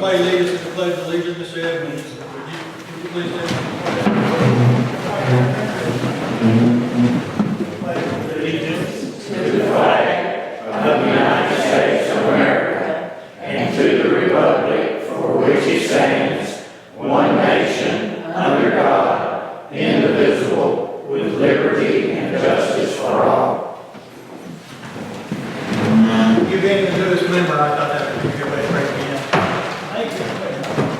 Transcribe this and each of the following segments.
somebody lead us in the pledge of allegiance, Mr. Edmonds? Would you please stand? Allegiance to the flag of the United States of America and to the republic for which it stands, one nation, under God, indivisible, with liberty and justice for all. You being the newest member, I thought that would be a good way to break it in. Thank you.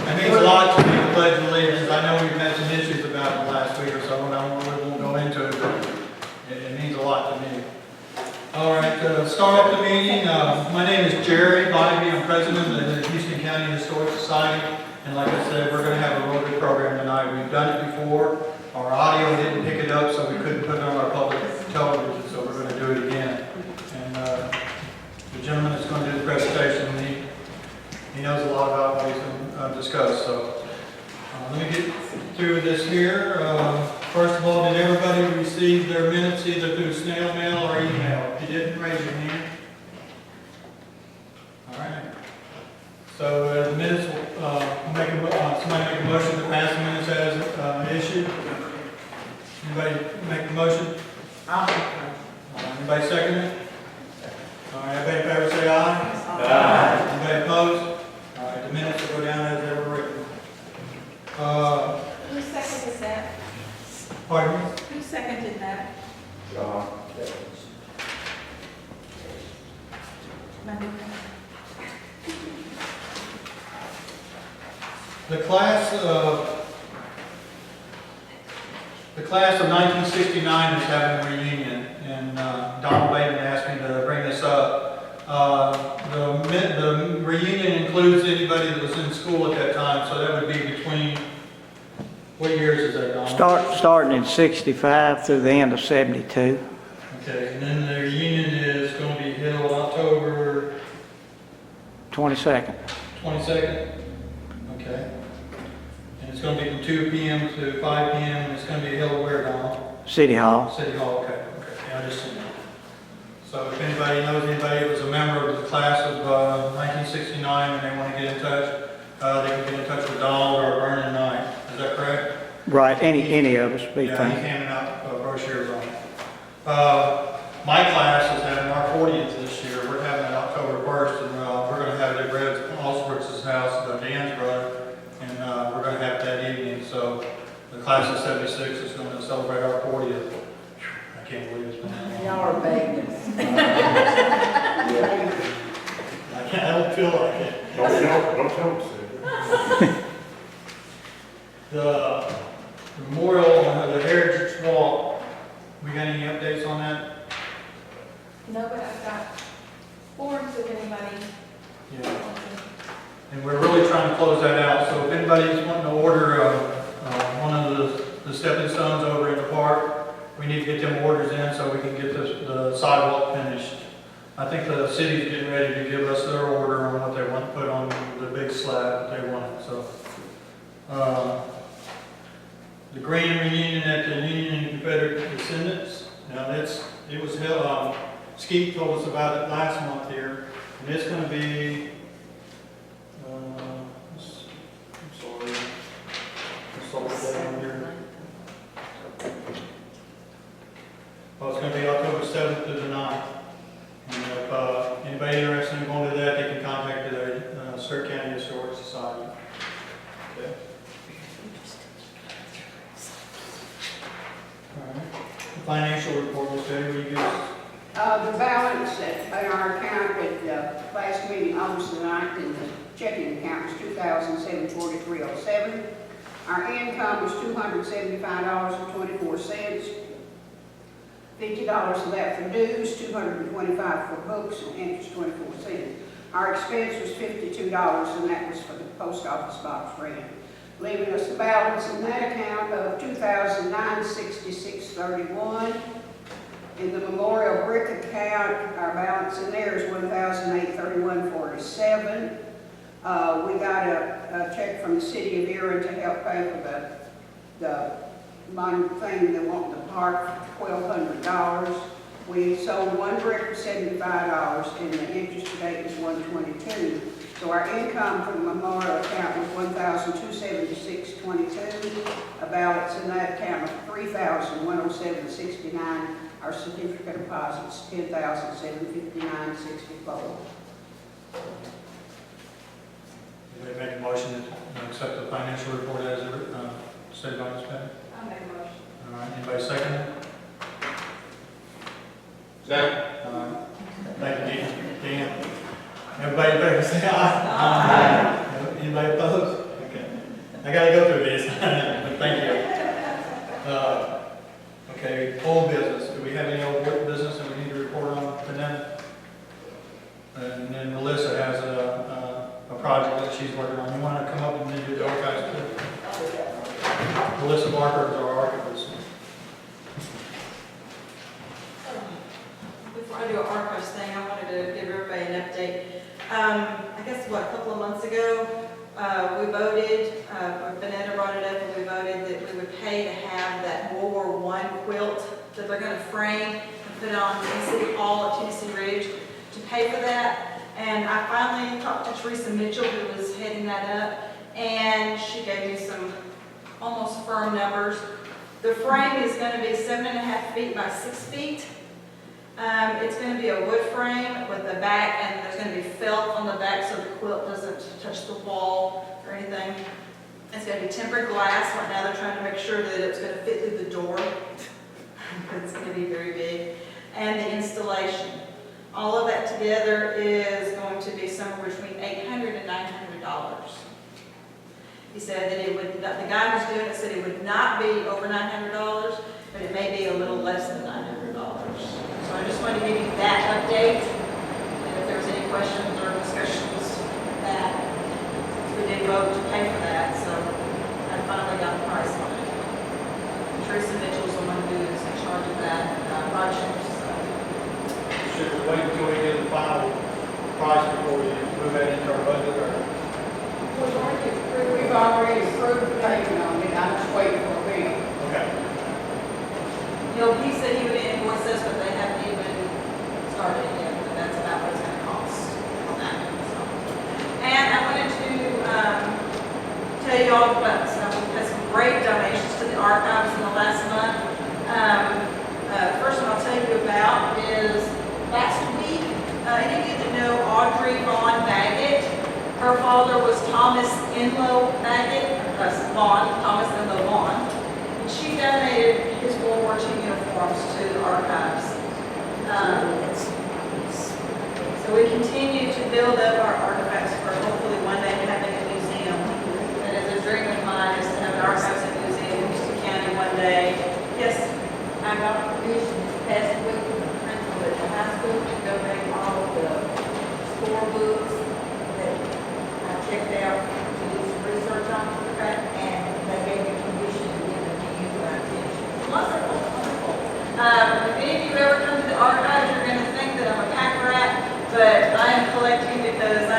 It means a lot to me, the pledge of allegiance. I know we've had some issues about it the last week or so, and I won't go into it, but it means a lot to me. All right, to start off the meeting, my name is Jerry Bybee. I'm president of the Houston County Historic Society, and like I said, we're going to have a real good program tonight. We've done it before. Our audio didn't pick it up, so we couldn't put it on our public television, so we're going to do it again. And the gentleman that's going to do the presentation, he knows a lot about what he's going to discuss. So let me get through this here. First of all, did everybody receive their minutes either through snail mail or email? If you didn't, raise your hand. All right. So the minutes, somebody make a motion to pass the minutes as issued. Anybody make the motion? I'll Anybody second it? All right, everybody in favor say aye. Aye. Anybody opposed? All right, the minutes will go down as they were written. Who seconded that? Pardon me? Who seconded that? The class of 1969 is having a reunion, and Donald Bateman asked me to bring this up. The reunion includes anybody that was in school at that time, so that would be between, what years is that, Donald? Starting in 65 through the end of 72. Okay, and then the reunion is going to be held October 22nd. 22nd? Okay. And it's going to be from 2 p.m. to 5 p.m. and it's going to be held where, Donald? City Hall. City Hall, okay. Yeah, I just seen that. So if anybody knows anybody that was a member of the class of 1969 and they want to get in touch, they can get in touch with Donald or Vernon Knight. Is that correct? Right, any of us be Yeah, fine. he's handing out brochures on it. My class is having our 40th this year. We're having it October 1st, and we're going to have it at Red Allsworth's house, Dan's brother, and we're going to have it that evening. So the class of 76 is going to celebrate our 40th. I can't believe it's been that long. Y'all are babies. I don't feel like it. Don't tell them, sir. The memorial, the Heritage Walk, we got any updates on that? No, but I've got forms if anybody Yeah. wants them. And we're really trying to close that out. So if anybody's wanting to order one of the stepping stones over in the park, we need to get them orders in so we can get the sidewalk finished. I think the city's getting ready to give us their order on what they want to put on the big slab that they want. So the grand reunion at the Union and Confederate Descendants. Now it was held. Skeet told us about it last month here, and it's going to be. I'm sorry. I saw the date on here. Well, it's going to be October 7th to the 9th. And if anybody interested in going to that, they can contact the Sept County Historic Society. Okay. All right. The financial report, Ms. Betty, will you give us? The balance in our account at the last meeting, August the 9th, in the checking account was $2,743.07. Our income was $275.24. $50 of that for dues, $225 for books, and interest 24 cents. Our expense was $52, and that was for the post office box rent, leaving us a balance in that account of $2,966.31. In the memorial brick account, our balance in there is $1,831.47. We got a check from the city of Erin to help pay for the thing they want in the park for $1,200. We sold one brick for $75, and the interest to date is $122. So our income from the memorial account was $1,276.22. A balance in that account of $3,107.69. Our certificate deposits $10,759.64. Anybody make a motion to accept the financial report as stated by Ms. Pettit? I'll make a motion. All right, anybody second it? Second. Thank you, Dan. Everybody in favor say aye. Anybody opposed? Okay. I gotta go through this, but thank you. Okay, old business. Do we have any old business that we need to report on tonight? And then Melissa has a project that she's working on. You want to come up and do the archives too? Melissa Barker is our archivist. Before I do an archives thing, I wanted to give everybody an update. I guess, a couple of months ago, we voted, Benetta brought it up, and we voted that we would pay to have that World War I quilt that they're going to frame and put on Tennessee Hall at Tennessee Ridge to pay for that. And I finally talked to Teresa Mitchell, who was heading that up, and she gave me some almost firm numbers. The frame is going to be 7.5 feet by 6 feet. It's going to be a wood frame with the back, and there's going to be felt on the back so the quilt doesn't touch the wall or anything. It's going to be tempered glass. Right now they're trying to make sure that it's going to fit through the door. It's going to be very big. And the installation. All of that together is going to be somewhere between $800 and $900. He said that it would, the guy who's doing it said it would not be over $900, but it may be a little less than $900. So I just wanted to give you that update, and if there was any questions or discussions, that we did vote to pay for that, so I finally got the price on it. Teresa Mitchell's the one who is in charge of that project. Should we wait until we get the final price before we move that into our budget, or? We've already approved the payment on it. I'm just waiting for a bill. Okay. You know, he said he would invoice us, but they haven't even started yet, but that's about what it's going to cost on that. So. And I wanted to tell you all about some, we've had some great donations to the archives in the last month. First one I'll tell you about is last week, any of you that know Audrey Vaughn Baggett, her father was Thomas Enlow Baggett, Thomas Enlow Vaughn. She donated his World War II uniforms to the archives. So we continue to build up our artifacts for hopefully one day having a museum. That is a dream of mine, is to have an archives and museum in Houston County one day. Yes? I got permission this past week from the principal at the high school to donate all of the score books that I checked out to do some research on. And they gave me permission to give them to you for our attention. Wonderful, wonderful. If any of you ever come to the archives, you're going to think that I'm a pack rat, but I am collecting because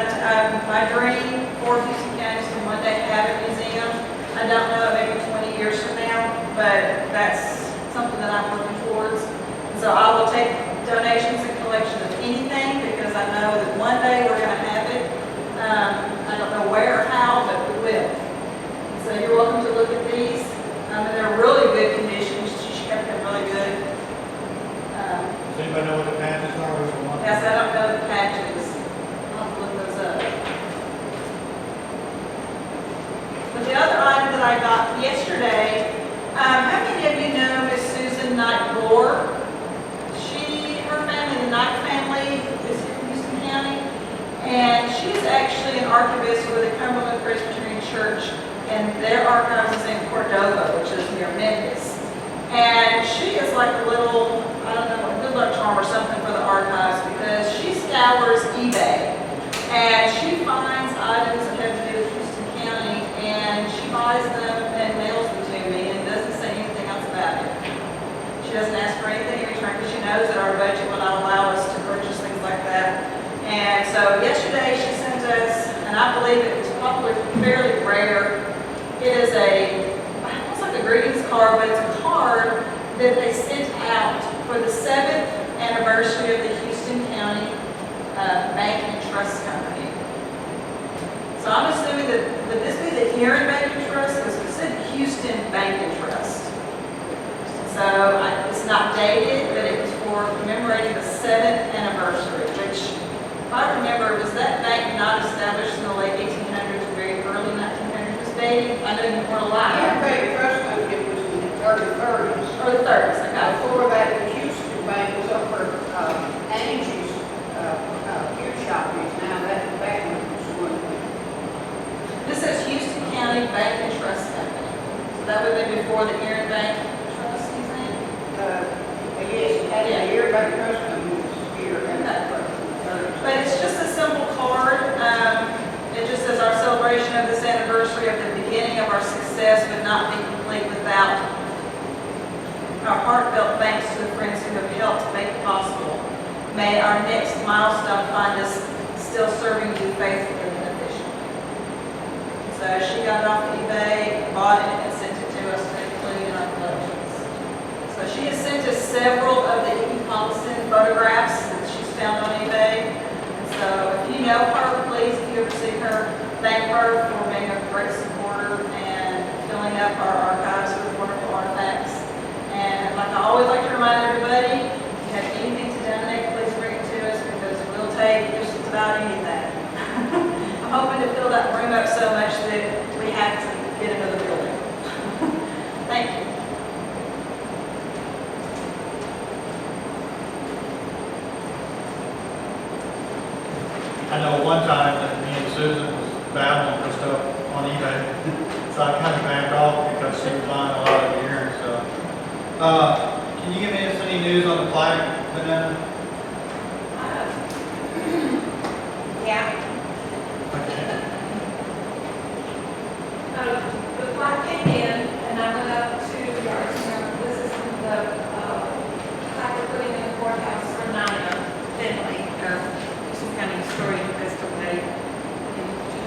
my dream for Houston County is to one day have a museum. I don't know, maybe 20 years from now, but that's something that I'm working towards. And so I will take donations and collection of anything because I know that one day we're going to have it. I don't know where or how, but we will. And so you're welcome to look at these. And they're really good condition. She kept them really good. Does anybody know what the patches are? Yes, I don't know the patches. I'll have to look those up. But the other item that I got yesterday, how many of you know Miss Susan Knight Gore? Her family, the Knight family, is in Houston County, and she's actually an archivist for the Cumberland Presbyterian Church, and their archives is in Cordova, which is near Memphis. And she is like a little, I don't know, a good luck charm or something for the archives because she scours eBay, and she finds items that have to do with Houston County, and she buys them and mails them to me and doesn't say anything else about it. She doesn't ask for anything in return because she knows that our budget will not allow us to purchase things like that. And so yesterday she sent us, and I believe it was probably fairly rare, it is almost like a greetings card, but it's a card that they sent out for the 7th anniversary of the Houston County Bank and Trust Company. So I'm assuming that, would this be the Heron Bank and Trust? Because it said Houston Bank and Trust. So it's not dated, but it was for commemorating the 7th anniversary, which, if I remember, was that bank not established in the late 1800s, very early 1900s? Was dated? I know you weren't alive. Heron Bank Trust Company was in the early 30s. Or the 30s, okay. Before that, the Houston Bank was up for Angie's beer shop is now. That one was one. This says Houston County Bank and Trust Company. So that would have been before the Heron Bank Trust, you think? Yes, it had a Heron Bank Trust Company was here and that first. But it's just a simple card. It just says our celebration of this anniversary of the beginning of our success would not be complete without our heartfelt thanks to the friends who have helped make it possible. May our next milestone find us still serving you faithfully and efficiently. So she got it off of eBay, bought it, and sent it to us to include in our collections. So she has sent us several of the Edie Paulson photographs that she's found on eBay. And so if you know her, please, if you ever see her, thank her for being a great supporter and filling up our archives with wonderful artifacts. And like I always like to remind everybody, if you have anything to donate, please bring it to us because we'll take just about anything. I'm hoping to fill that room up so much that we have to get another building. Thank you. I know one time that me and Susan was battling for stuff on eBay, so I kind of backed off because she was buying a lot of gear and stuff. Can you give me any news on the plaque, Vanessa? Yeah. The plaque came in, and I went up to this is the plaque we're putting in the courthouse for Nina Finley, Houston County historian who passed away in 2002.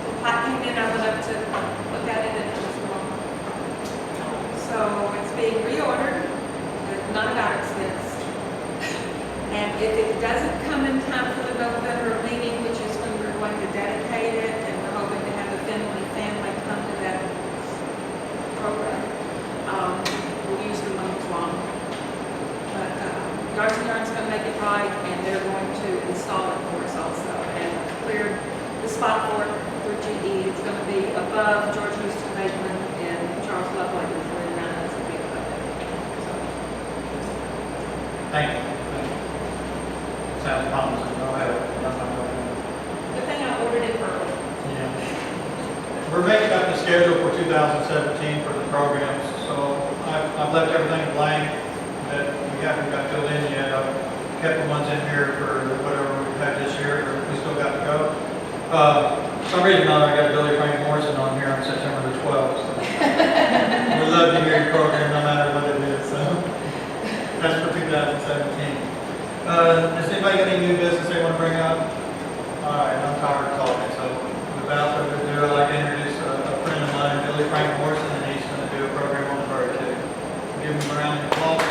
The plaque came in, I went up to look at it, and it was wrong. So it's being reordered with not at our expense. And if it doesn't come in time for the November meeting, which is when we're going to dedicate it, and we're hoping to have the Finley family come to that program, we'll use the money wrong. But Yards and Yarns going to make it right, and they're going to install it for us also, and clear the spot for it through GE. It's going to be above George Houston Bateman and Charles Loveland, and then it's going to be above it. So, Thank you. Sounds promising. Go ahead. good thing I ordered it early. Yeah. We're making up the schedule for 2017 for the programs, so I've left everything blank that we haven't got filled in yet. I've kept the ones in here for whatever we've had this year, or we still got to go. For some reason or another, I got Billy Frank Morrison on here on September the 12th. So we love to hear your program no matter what it is. So that's for 2017. Does anybody got any new business they want to bring up? All right, I'm tired of talking, so without further ado, I'd like to introduce a friend of mine, Billy Frank Morrison, and he's going to do a program on the bird too. Give him a round of applause.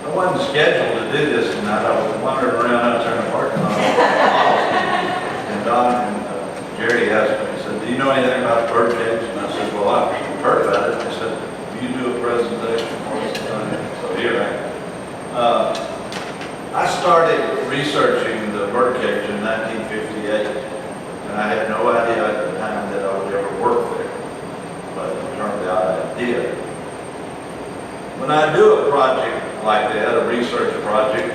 I wasn't scheduled to do this tonight. I was wandering around out there in the parking lot. And Don and Jerry asked me, he said, do you know anything about bird cage? And I said, well, I've heard about it. They said, will you do a presentation for us tonight? So here I am. I started researching the bird cage in 1958. And I had no idea at the time that I would ever work there. But it turned out I did. When I do a project like that, a research project,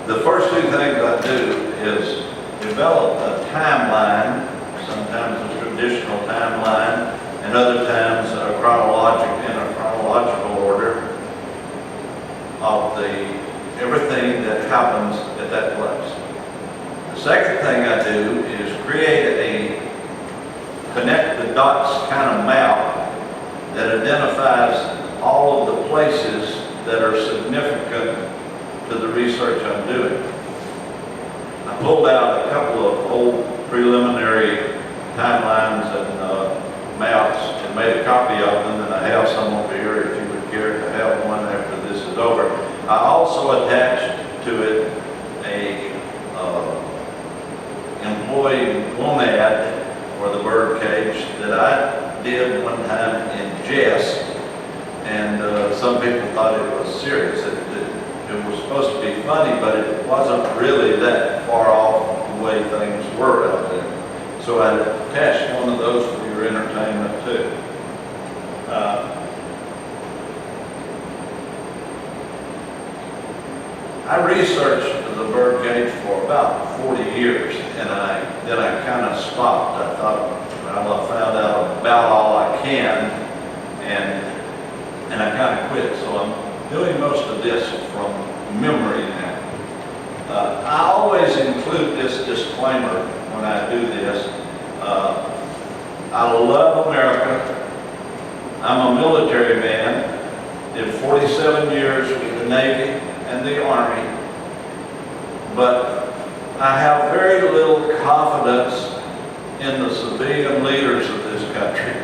the first two things I do is develop a timeline, sometimes a traditional timeline, and other times a chronological order of everything that happens at that place. The second thing I do is create a connect the dots kind of map that identifies all of the places that are significant to the research I'm doing. I pulled out a couple of old preliminary timelines and maps and made a copy of them, and I have some over here if you would care to have one after this is over. I also attached to it a employee loan ad for the bird cage that I did one time in jest, and some people thought it was serious. It was supposed to be funny, but it wasn't really that far off the way things were out there. So I attached one of those for your entertainment too. I researched the bird cage for about 40 years, and then I kind of stopped. I thought, well, I found out about all I can, and I kind of quit. So I'm doing most of this from memory now. I always include this disclaimer when I do this. I love America. I'm a military man, did 47 years with the Navy and the Army, but I have very little confidence in the civilian leaders of this country,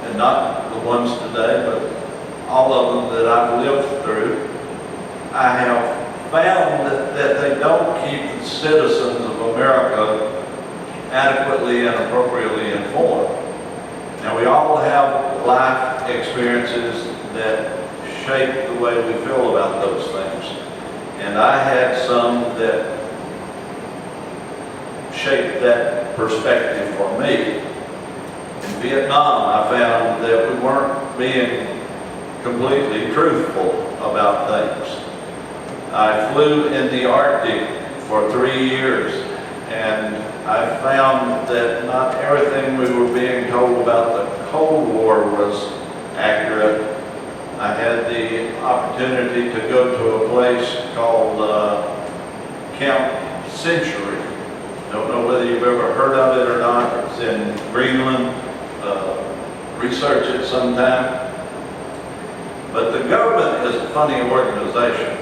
and not the ones today, but all of them that I've lived through. I have found that they don't keep the citizens of America adequately and appropriately informed. Now, we all have life experiences that shape the way we feel about those things. And I had some that shaped that perspective for me. In Vietnam, I found that we weren't being completely truthful about things. I flew in the Arctic for 3 years, and I found that not everything we were being told about the Cold War was accurate. I had the opportunity to go to a place called Camp Century. Don't know whether you've ever heard of it or not. It's in Greenland. Research it sometime. But the government is a funny organization,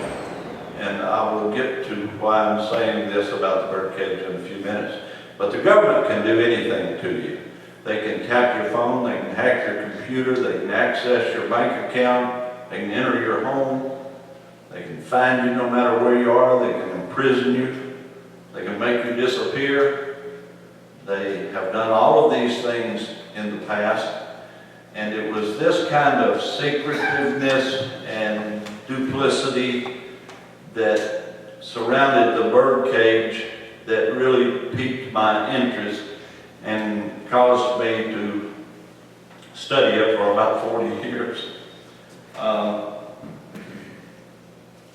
and I will get to why I'm saying this about the birdcage in a few minutes. But the government can do anything to you. They can tap your phone, they can hack your computer, they can access your bank account, they can enter your home, they can find you no matter where you are, they can imprison you, they can make you disappear. They have done all of these things in the past, and it was this kind of secretiveness and duplicity that surrounded the birdcage that really piqued my interest and caused me to study it for about 40 years.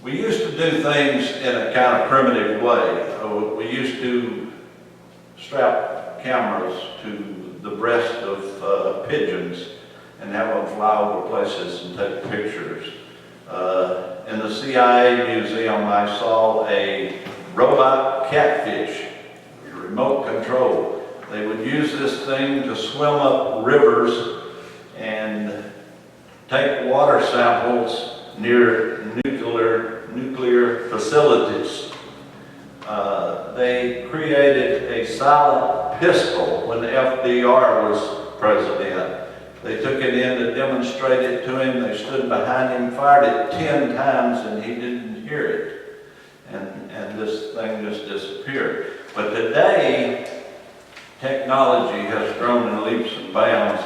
We used to do things in a kind of primitive way. We used to strap cameras to the breast of pigeons and have them fly over places and take pictures. In the CIA museum, I saw a robot catfish, remote control. They would use this thing to swim up rivers and take water samples near nuclear facilities. They created a silent pistol when FDR was president. They took it in to demonstrate it to him. They stood behind him, fired it 10 times, and he didn't hear it. And this thing just disappeared. But today, technology has grown in leaps and bounds,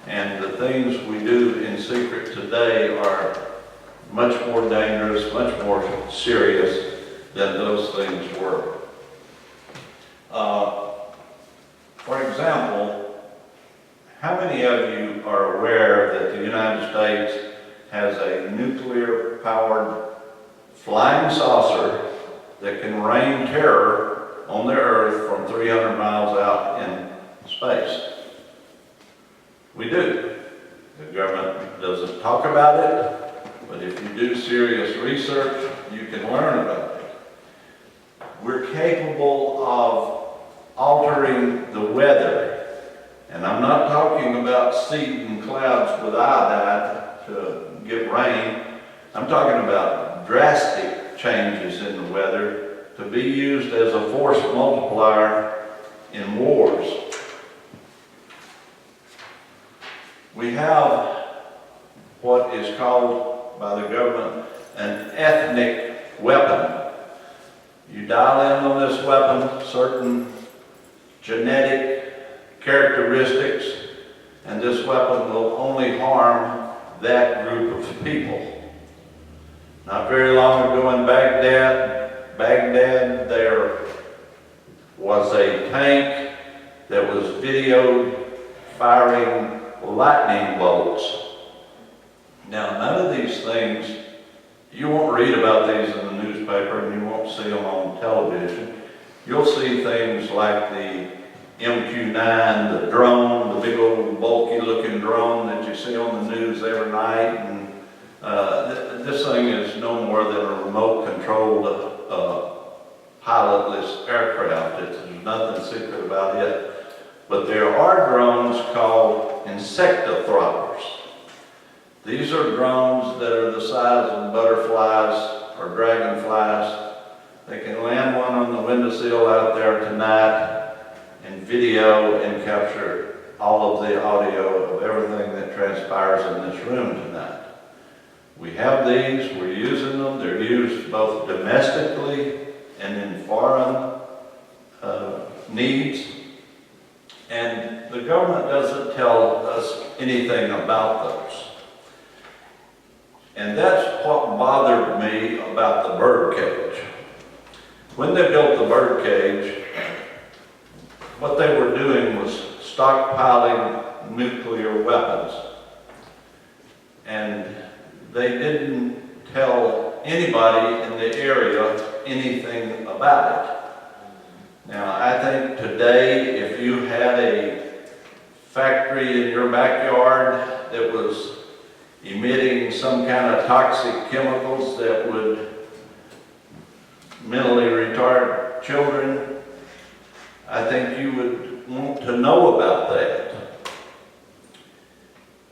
and the things we do in secret today are much more dangerous, much more serious than those things were. For example, how many of you are aware that the United States has a nuclear-powered flying saucer that can rain terror on the Earth from 300 miles out in space? We do. The government doesn't talk about it, but if you do serious research, you can learn about it. We're capable of altering the weather. And I'm not talking about seeding clouds with iodide to get rain. I'm talking about drastic changes in the weather to be used as a force multiplier in wars. We have what is called by the government an ethnic weapon. You dial in on this weapon certain genetic characteristics, and this weapon will only harm that group of people. Not very long ago in Baghdad, there was a tank that was videoed firing lightning bolts. Now, none of these things, you won't read about these in the newspaper and you won't see them on television. You'll see things like the MQ-9, the drone, the big old bulky looking drone that you see on the news every night. And this thing is no more than a remote controlled pilotless aircraft. There's nothing secret about it. But there are drones called insectothrotters. These are drones that are the size of butterflies or dragonflies. They can land one on the windowsill out there tonight and video and capture all of the audio of everything that transpires in this room tonight. We have these, we're using them. They're used both domestically and in foreign needs. And the government doesn't tell us anything about those. And that's what bothered me about the bird cage. When they built the bird cage, what they were doing was stockpiling nuclear weapons. And they didn't tell anybody in the area anything about it. Now, I think today, if you had a factory in your backyard that was emitting some kind of toxic chemicals that would mentally retard children, I think you would want to know about that.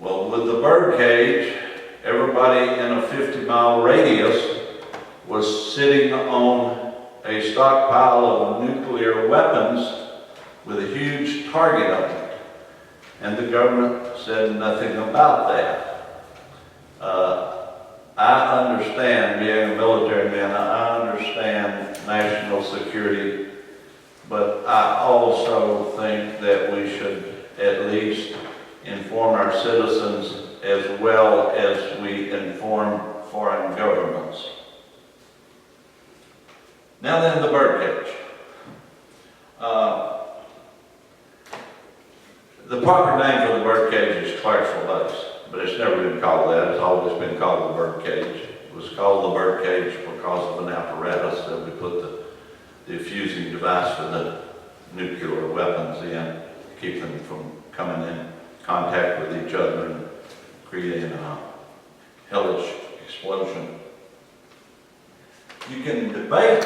Well, with the bird cage, everybody in a 50-mile radius was sitting on a stockpile of nuclear weapons with a huge target on it. And the government said nothing about that. I understand, being a military man, I understand national security, but I also think that we should at least inform our citizens as well as we inform foreign governments. Now then, the bird cage. The proper name for the bird cage is Clarksville Base, but it's never been called that. It's always been called the bird cage. It was called the bird cage because of an apparatus that we put the fusing device for the nuclear weapons in to keep them from coming in contact with each other and creating a hellish explosion. You can debate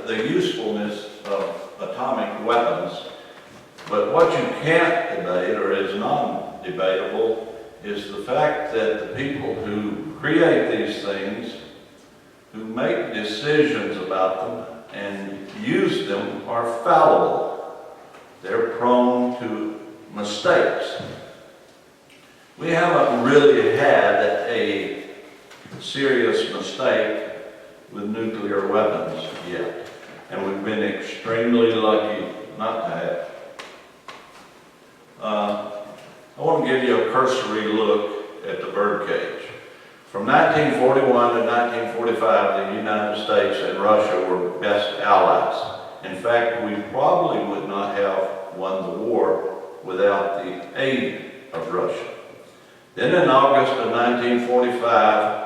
the usefulness of atomic weapons, but what you can't debate, or is non-debatable, is the fact that the people who create these things, who make decisions about them and use them, are fallible. They're prone to mistakes. We haven't really had a serious mistake with nuclear weapons yet, and we've been extremely lucky not to have. I want to give you a cursory look at the bird cage. From 1941 to 1945, the United States and Russia were best allies. In fact, we probably would not have won the war without the aid of Russia. Then in August of 1945,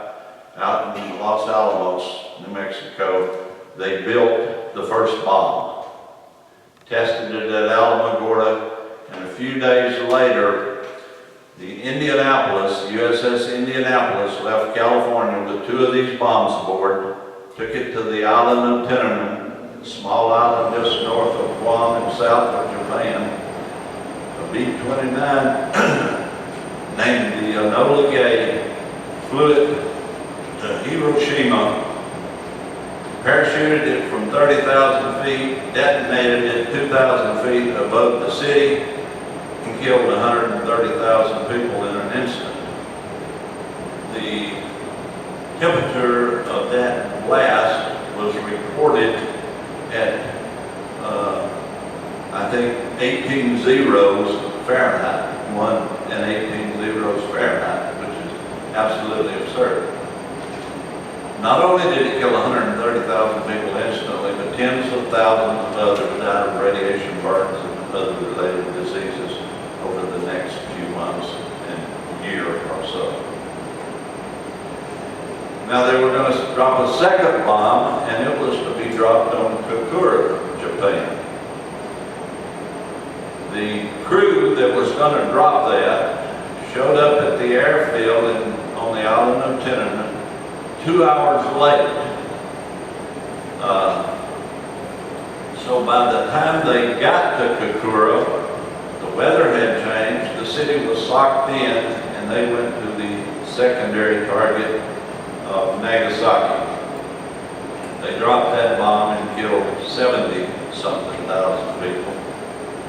out in Los Alamos, New Mexico, they built the first bomb, tested it at Alamogordo, and a few days later, the USS Indianapolis left California with 2 of these bombs aboard, took it to the island of Tinnerman, a small island just north of Guam and south of Japan. A B-29 named the Enola Gay flew it to Hiroshima, parachuted it from 30,000 feet, detonated it 2,000 feet above the city, and killed 130,000 people in an instant. The temperature of that blast was recorded at, I think, 18 zeros Fahrenheit, 18 zeros Fahrenheit, which is absolutely absurd. Not only did it kill 130,000 people instantly, but tens of thousands of others died of radiation burns and other related diseases over the next few months and year or so. Now they were going to drop a second bomb, and it was to be dropped on Kokura, Japan. The crew that was going to drop that showed up at the airfield on the island of Tennant 2 hours late. So by the time they got to Kokura, the weather had changed, the city was socked in, and they went to the secondary target of Nagasaki. They dropped that bomb and killed 70-something thousand people,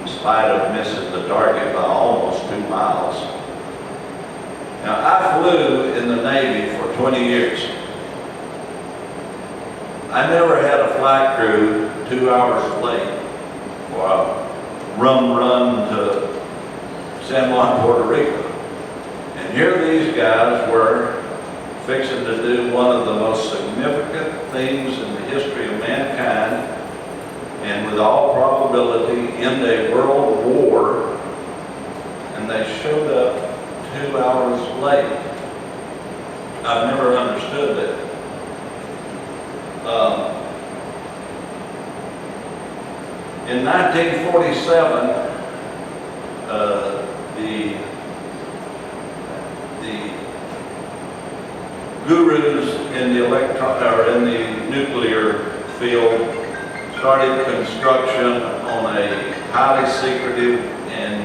in spite of missing the target by almost 2 miles. Now, I flew in the Navy for 20 years. I never had a flight crew 2 hours late for a run to San Juan, Puerto Rico. And here these guys were fixing to do one of the most significant things in the history of mankind, and with all probability end a world war, and they showed up 2 hours late. I've never understood that. In 1947, the gurus in the nuclear field started construction on a highly secretive and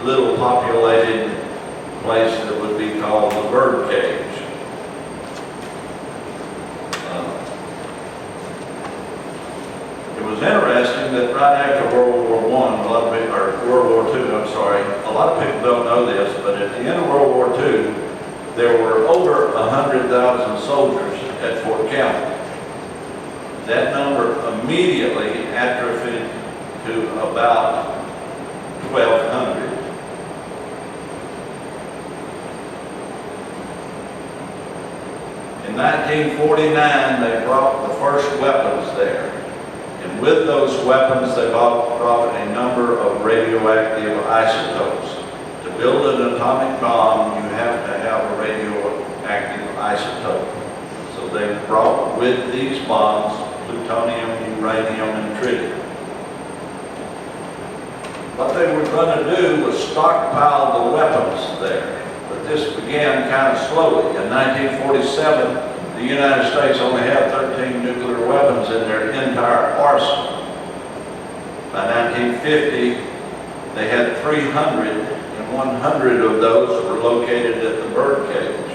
little populated place that would be called the bird cage. It was interesting that right after World War I, World War II, I'm sorry, a lot of people don't know this, but at the end of World War II, there were over 100,000 soldiers at Fort Campbell. That number immediately atrophied to about 1,200. In 1949, they brought the first weapons there. And with those weapons, they brought a number of radioactive isotopes. To build an atomic bomb, you have to have a radioactive isotope. So they brought with these bombs plutonium, uranium, and tritium. What they were going to do was stockpile the weapons there. But this began kind of slowly. In 1947, the United States only had 13 nuclear weapons in their entire arsenal. By 1950, they had 300, and 100 of those were located at the bird cage.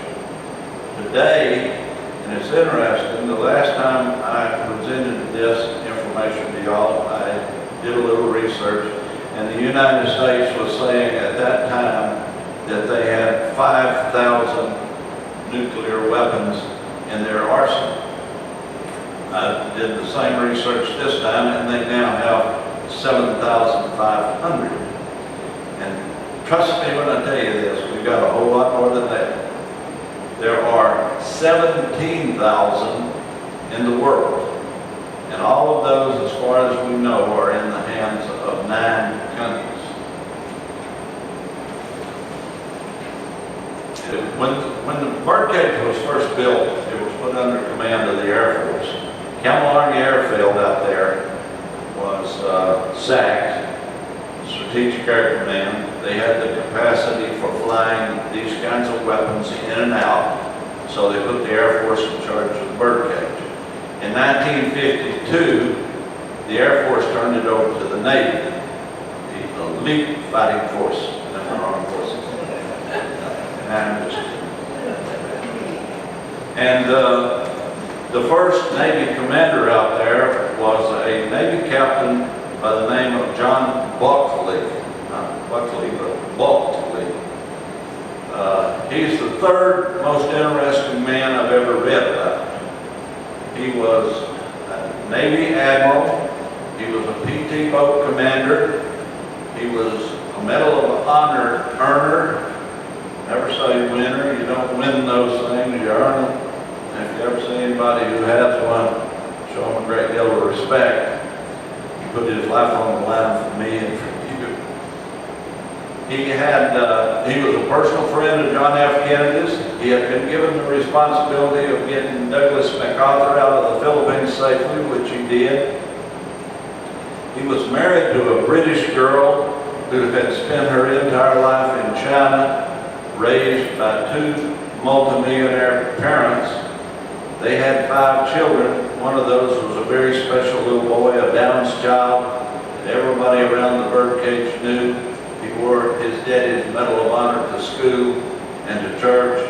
Today, and it's interesting, the last time I presented this information to y'all, I did a little research, and the United States was saying at that time that they had 5,000 nuclear weapons in their arsenal. I did the same research this time, and they now have 7,500. And trust me when I tell you this, we've got a whole lot more than that. There are 17,000 in the world. And all of those, as far as we know, are in the hands of 9 countries. When the bird cage was first built, it was put under command of the Air Force. Campbell Army Airfield out there was sacked, Strategic Air Command. They had the capacity for flying these kinds of weapons in and out, so they put the Air Force in charge of the bird cage. In 1952, the Air Force turned it over to the Navy, the elite fighting force in the armed forces. And the first Navy commander out there was a Navy captain by the name of John Buckley. third most interesting man I've ever read about. He was a Navy admiral. He was a PT boat commander. He was a Medal of Honor earner. Never say winner. You don't win those things, you earn them. And if you ever see anybody who has one, show him a great deal of respect. He put his life on the line for me and for you. He was a personal friend of John F. Kennedy's. He had been given the responsibility of getting Douglas MacArthur out of the Philippines safely, which he did. He was married to a British girl who had spent her entire life in China, raised by two multimillionaire parents. They had 5 children. One of those was a very special little boy, a Down's child, that everybody around the birdcage knew. He wore his daddy's Medal of Honor to school and to church.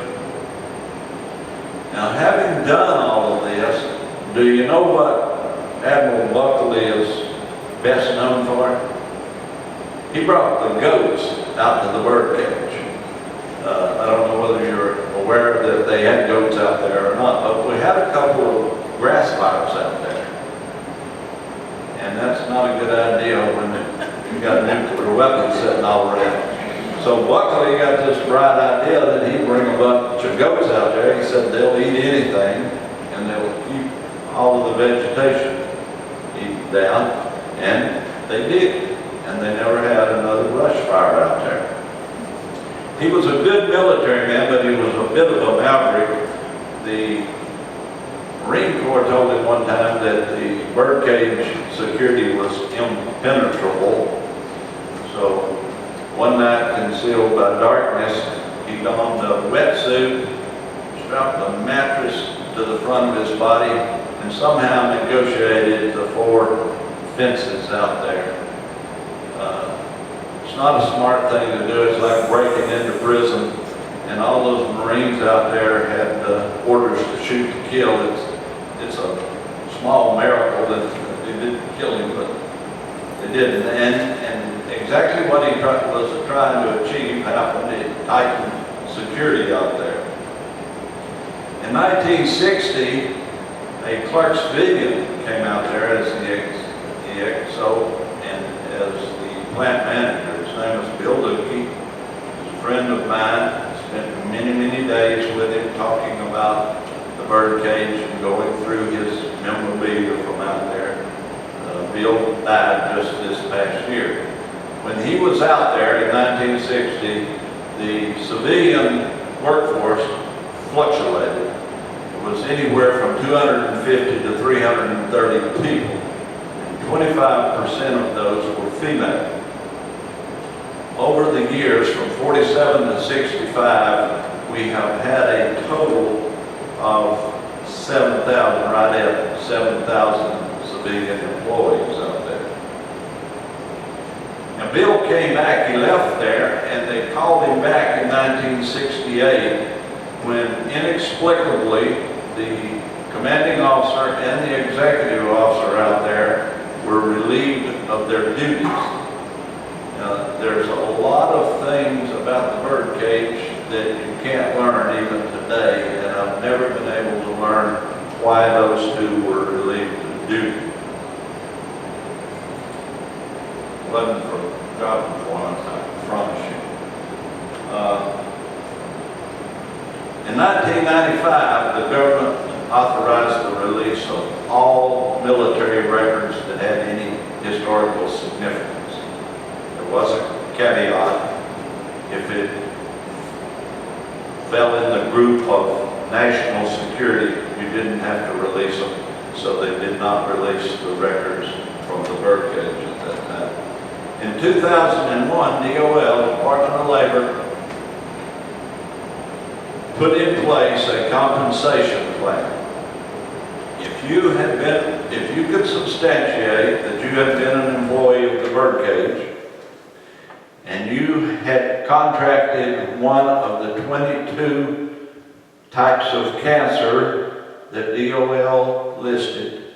Now, having done all of this, do you know what Admiral Buckley is best known for? He brought the goats out to the birdcage. I don't know whether you're aware that they had goats out there or not, but we had a couple of grass fires out there. And that's not a good idea when you've got nuclear weapons sitting all around. So Buckley got this bright idea that he'd bring a bunch of goats out there. He said they'll eat anything and they'll keep all of the vegetation eaten down. And they did. And they never had another brush fire out there. He was a good military man, but he was a bit of a maverick. The Marine Corps told him one time that the birdcage security was impenetrable. So one night, concealed by darkness, he donned a wetsuit, strapped a mattress to the front of his body, and somehow negotiated the 4 fences out there. It's not a smart thing to do. It's like breaking into prison, and all those Marines out there had orders to shoot to kill. It's a small miracle that they didn't kill him, but they didn't. And exactly what he was trying to achieve happened. It tightened security out there. In 1960, a Clark civilian came out there as the XO and as the plant manager. His name was Bill Lukey. He's a friend of mine. Spent many, many days with him talking about the birdcage and going through his memorabilia from out there. Bill died just this past year. When he was out there in 1960, the civilian workforce fluctuated. It was anywhere from 250 to 330 people. 25% of those were female. Over the years, from 47 to 65, we have had a total of 7,000, right at 7,000 civilian employees out there. Now, Bill came back, he left there, and they called him back in 1968 when inexplicably the commanding officer and the executive officer out there were relieved of their duties. There's a lot of things about the birdcage that you can't learn even today, and I've never been able to learn why those two were relieved of duty. It wasn't for job performance, I promise you. In 1995, the government authorized the release of all military records that had any historical significance. There was a caveat. If it fell in the group of national security, you didn't have to release them, so they did not release the records from the birdcage at that time. In 2001, DOL, Department of Labor, put in place a compensation plan. If you could substantiate that you had been an employee of the birdcage and you had contracted one of the 22 types of cancer that DOL listed,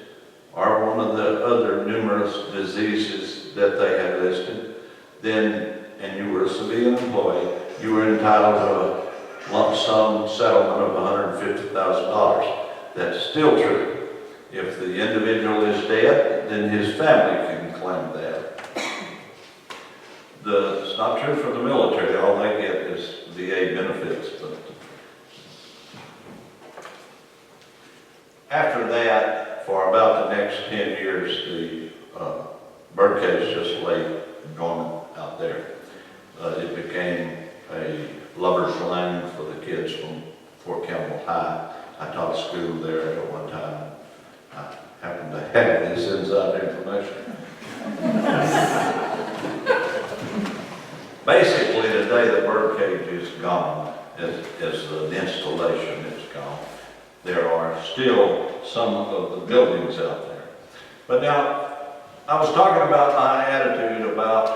or one of the other numerous diseases that they had listed, then, and you were a civilian employee, you were entitled to lump sum settlement of $150,000. That's still true. If the individual is dead, then his family can claim that. It's not true for the military. All they get is VA benefits. But after that, for about the next 10 years, the birdcage just lay dormant out there. It became a lover's lane for the kids from Fort Campbell High. I taught school there at one time. I happen to have this inside information. Basically, today the birdcage is gone. As an installation, it's gone. There are still some of the buildings out there. But now, I was talking about my attitude about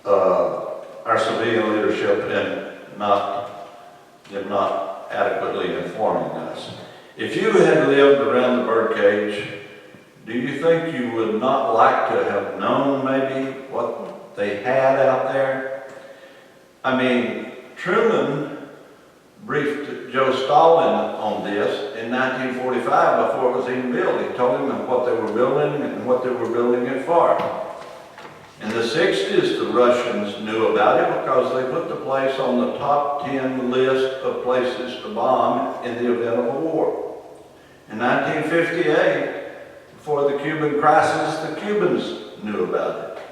our civilian leadership and them not adequately informing us. If you had lived around the birdcage, do you think you would not like to have known maybe what they had out there? I mean, Truman briefed Joe Stalin on this in 1945 before it was even built. He told him what they were building and what they were building it for. In the 60s, the Russians knew about it because they put the place on the top 10 list of places to bomb in the event of a war. In 1958, before the Cuban crisis, the Cubans knew about it.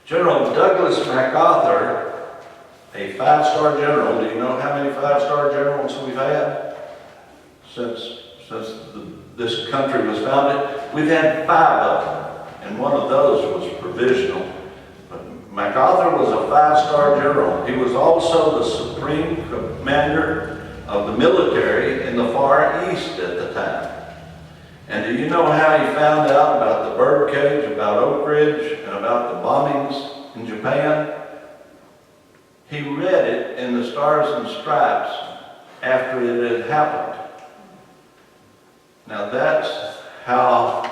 General Douglas MacArthur, a 5-star general, do you know how many 5-star generals we've had since this country was founded? We've had 5 of them, and one of those was provisional. But MacArthur was a 5-star general. He was also the supreme commander of the military in the Far East at the time. And do you know how he found out about the birdcage, about Oak Ridge, and about the bombings in Japan? He read it in the Stars and Stripes after it had happened. Now that's how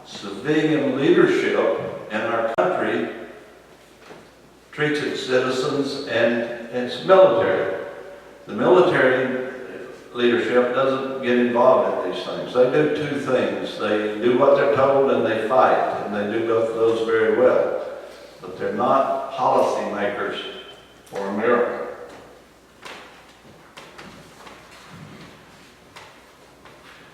civilian leadership in our country treats its citizens and its military. The military leadership doesn't get involved in these things. They do 2 things. They do what they're told and they fight, and they do both of those very well. But they're not policy makers for America.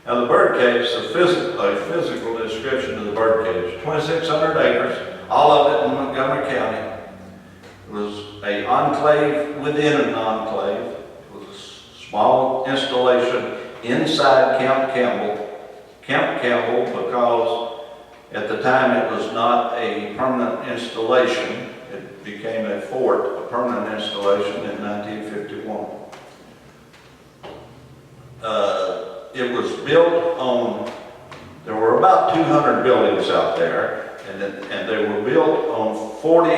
Now the birdcage, a physical description of the birdcage, 2,600 acres, all of it in Montgomery County. It was an enclave within an enclave. Small installation inside Camp Campbell. Camp Campbell because at the time it was not a permanent installation. It became a fort, a permanent installation in 1951. It was built on, there were about 200 buildings out there, and they were built on 40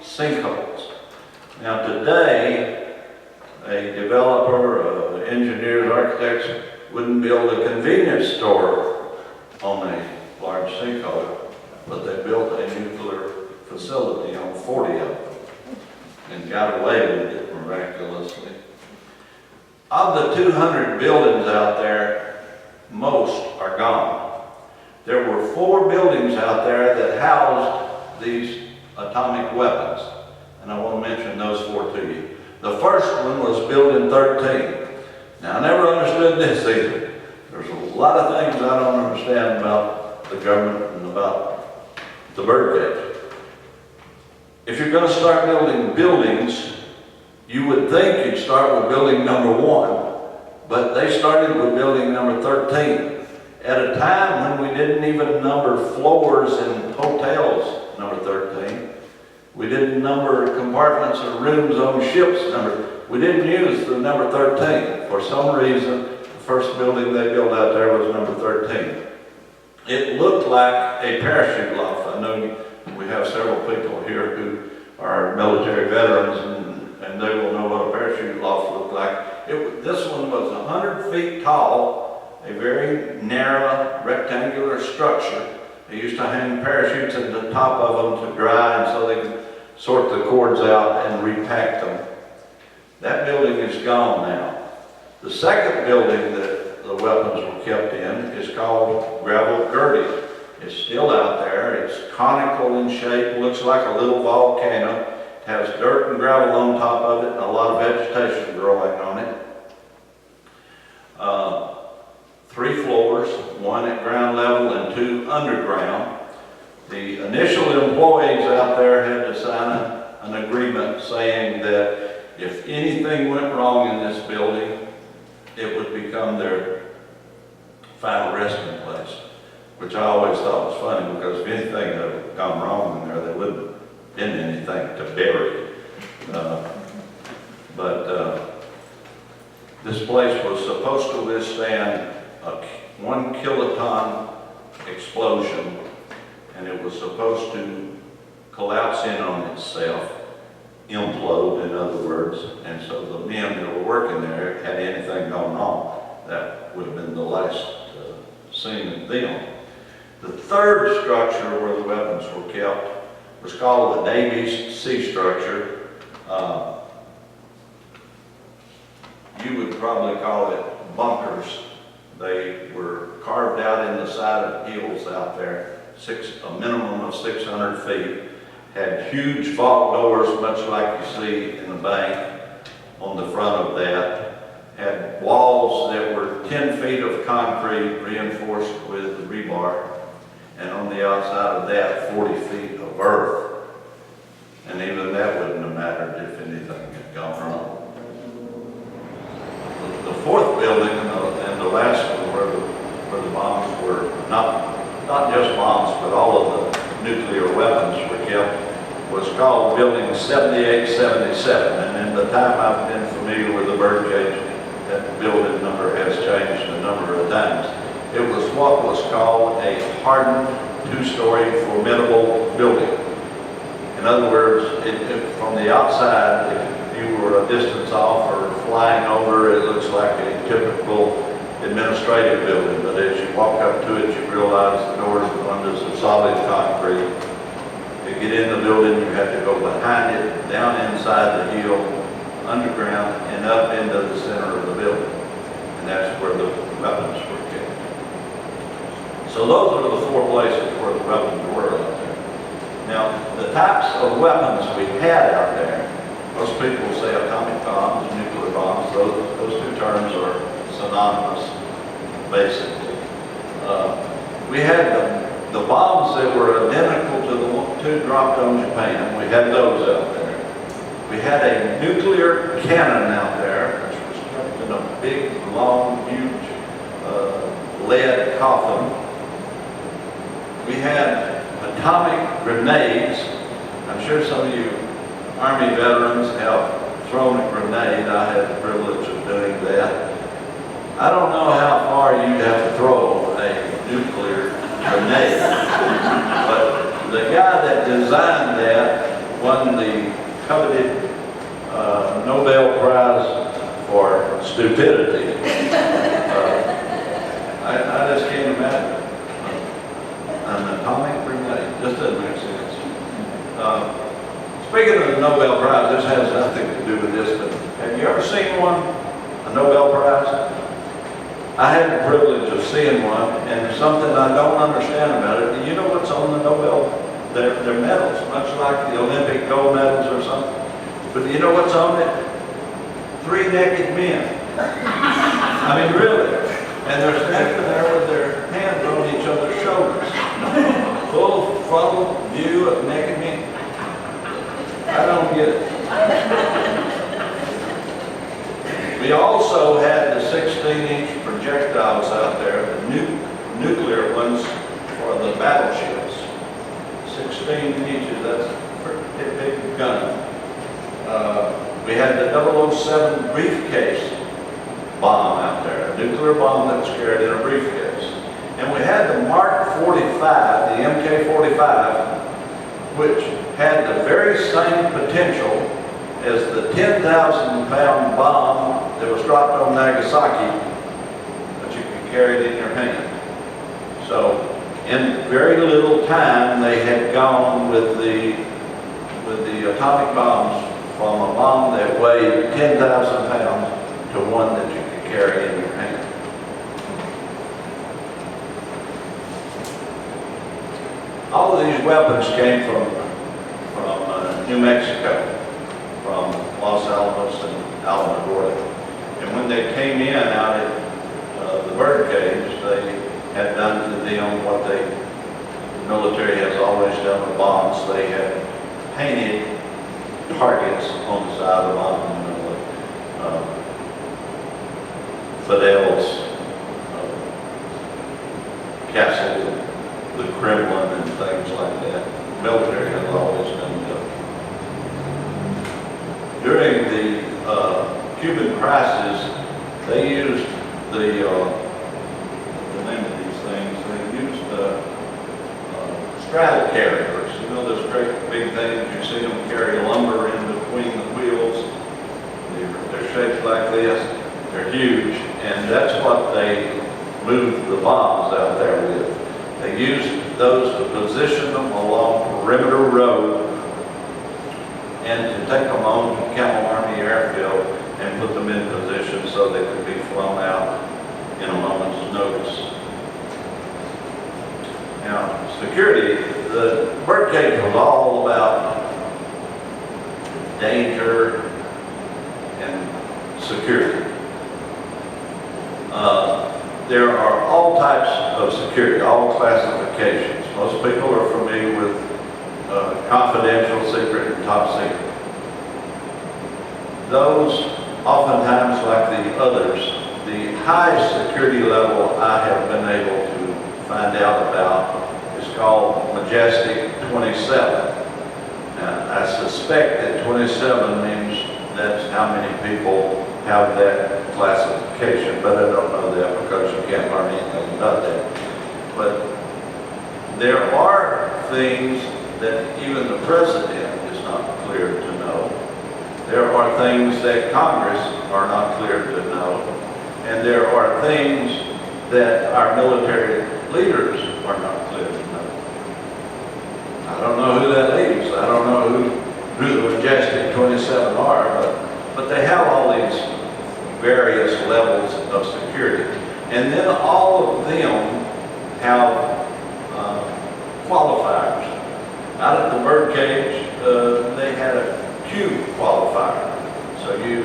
sinkholes. Now today, a developer, engineers, architects wouldn't build a convenience store on a large sinkhole, but they built a nuclear facility on 40 of them and got away with it miraculously. Of the 200 buildings out there, most are gone. There were 4 buildings out there that housed these atomic weapons, and I want to mention those 4 to you. The first one was built in 13. Now, I never understood this either. There's a lot of things I don't understand about the government and about the birdcage. If you're going to start building buildings, you would think you'd start with building number 1, but they started with building number 13. At a time when we didn't even number floors in hotels, number 13. We didn't number compartments or rooms on ships. We didn't use the number 13. For some reason, the first building they built out there was number 13. It looked like a parachute loft. I know we have several people here who are military veterans, and they will know what a parachute loft looked like. This one was 100 feet tall, a very narrow rectangular structure. They used to hang parachutes at the top of them to dry, and so they could sort the cords out and repack them. That building is gone now. The second building that the weapons were kept in is called Gravel Gertie. It's still out there. It's conical in shape, looks like a little volcano. It has dirt and gravel on top of it and a lot of vegetation growing on it. 3 floors, 1 at ground level and 2 underground. The initial employees out there had to sign an agreement saying that if anything went wrong in this building, it would become their final resting place, which I always thought was funny because if anything had gone wrong in there wouldn't have been anything to bury. This place was supposed to withstand a 1 kiloton explosion, and it was supposed to collapse in on itself, implode in other words, and so the men that were working there, had anything going on, that would have been the last seen of them. The third structure where the weapons were kept was called the Navy Sea structure. You would probably call it bunkers. They were carved out in the side of hills out there, a minimum of 600 feet. Had huge vault doors, much like you see in the bank on the front of that. Had walls that were 10 feet of concrete reinforced with rebar. And on the outside of that, 40 feet of earth. And even that wouldn't have mattered if anything had gone wrong. The fourth building and the last one where the bombs were, not just bombs, but all of the nuclear weapons were kept, was called Building 7877. And in the time I've been familiar with the birdcage, that building number has changed a number of times. It was what was called a hardened 2-story formidable building. In other words, from the outside, if you were a distance off or flying over, it looks like a typical administrative building. But as you walk up to it, you realize the doors and windows are solid concrete. To get in the building, you had to go behind it, down inside the hill, underground, and up into the center of the building. And that's where the weapons were kept. So those are the 4 places where the weapons were out there. Now, the types of weapons we had out there, most people say atomic bombs, nuclear bombs, those 2 terms are synonymous, basically. We had the bombs that were identical to the 2 dropped on Japan. We had those out there. We had a nuclear cannon out there, which was kept in a big, long, huge lead coffin. We had atomic grenades. I'm sure some of you Army veterans have thrown a grenade. I had the privilege of doing that. I don't know how far you'd have to throw a nuclear grenade, but the guy that designed that won the coveted Nobel Prize for stupidity. I just can't imagine an atomic grenade. Just doesn't make sense. Speaking of the Nobel Prize, this has nothing to do with this, but have you ever seen one, a Nobel Prize? I had the privilege of seeing one, and something I don't understand about it. Do you know what's on the Nobel? They're medals, much like the Olympic gold medals or something. But do you know what's on it? 3 naked men. I mean, really. And they're standing there with their hands on each other's shoulders. Full frontal view of naked men. I don't get it. We also had the 16-inch projectiles out there, the nuclear ones for the battleships. 16 inches, that's a pretty big gun. We had the 007 briefcase bomb out there, a nuclear bomb that was carried in a briefcase. And we had the Mark 45, the MK-45, which had the very same potential as the 10,000-pound bomb that was dropped on Nagasaki, but you could carry it in your hand. So in very little time, they had gone with the atomic bombs from a bomb that weighed weigh 10,000 pounds to one that you can carry in your hand. All of these weapons came from New Mexico, from Los Alamos and Alamogordo. And when they came in out at the birdcage, they had done to them what the military has always done with bombs. They had painted targets on the side of the bomb, Fidel's castle, the Kremlin, and things like that. The military has always done that. During the Cuban crisis, they used the name of these things. They used straddle carriers. You know those great big things, you see them carry lumber in between the wheels. They're shaped like this. They're huge, and that's what they moved the bombs out there with. They used those to position them along Perimeter Road and to take them on to Campbell Army Airfield and put them in position so they could be flown out in a moment's notice. Now, security, the birdcage was all about danger and security. There are all types of security, all classifications. Most people are familiar with confidential, secret, and top secret. Those, oftentimes like the others, the highest security level I have been able to find out about is called Majestic 27. Now, I suspect that 27 means that's how many people have that classification, but I don't know that because you can't learn anything about that. But there are things that even the president is not clear to know. There are things that Congress are not clear to know. And there are things that our military leaders are not clear to know. I don't know who that leaves. I don't know who the Majestic 27 are, but they have all these various levels of security. And then all of them have qualifiers. Out at the birdcage, they had a Q qualifier. So you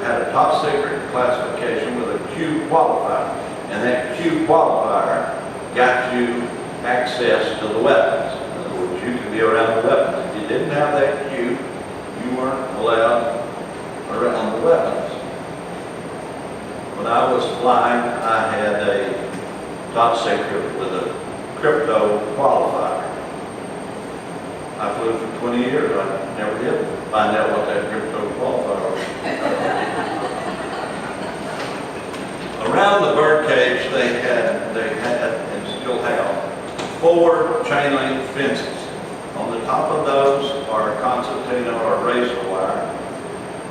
had a top secret classification with a Q qualifier. And that Q qualifier got you access to the weapons. In other words, you could be around the weapons. If you didn't have that Q, you weren't allowed around the weapons. When I was flying, I had a top secret with a crypto qualifier. I flew for 20 years. I never did find out what that crypto qualifier was. Around the birdcage, they had and still have 4 chain link fences. On the top of those are concertina or razor wire.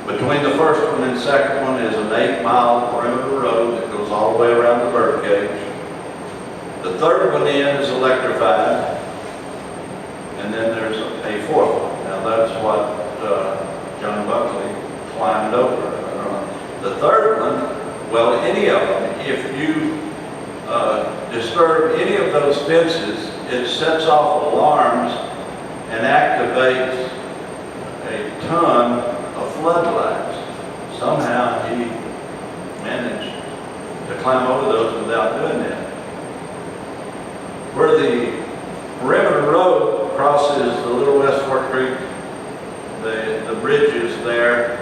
Between the first one and second one is an 8-mile perimeter road that goes all the way around the birdcage. The third one in is electrified, and then there's a 4th one. Now that's what John Buckley climbed over. The third one, well, any of them, if you disturb any of those fences, it sets off alarms and activates a ton of floodlights. Somehow he managed to climb over those without doing that. Where the perimeter road crosses the Little West Fork Creek, the bridges there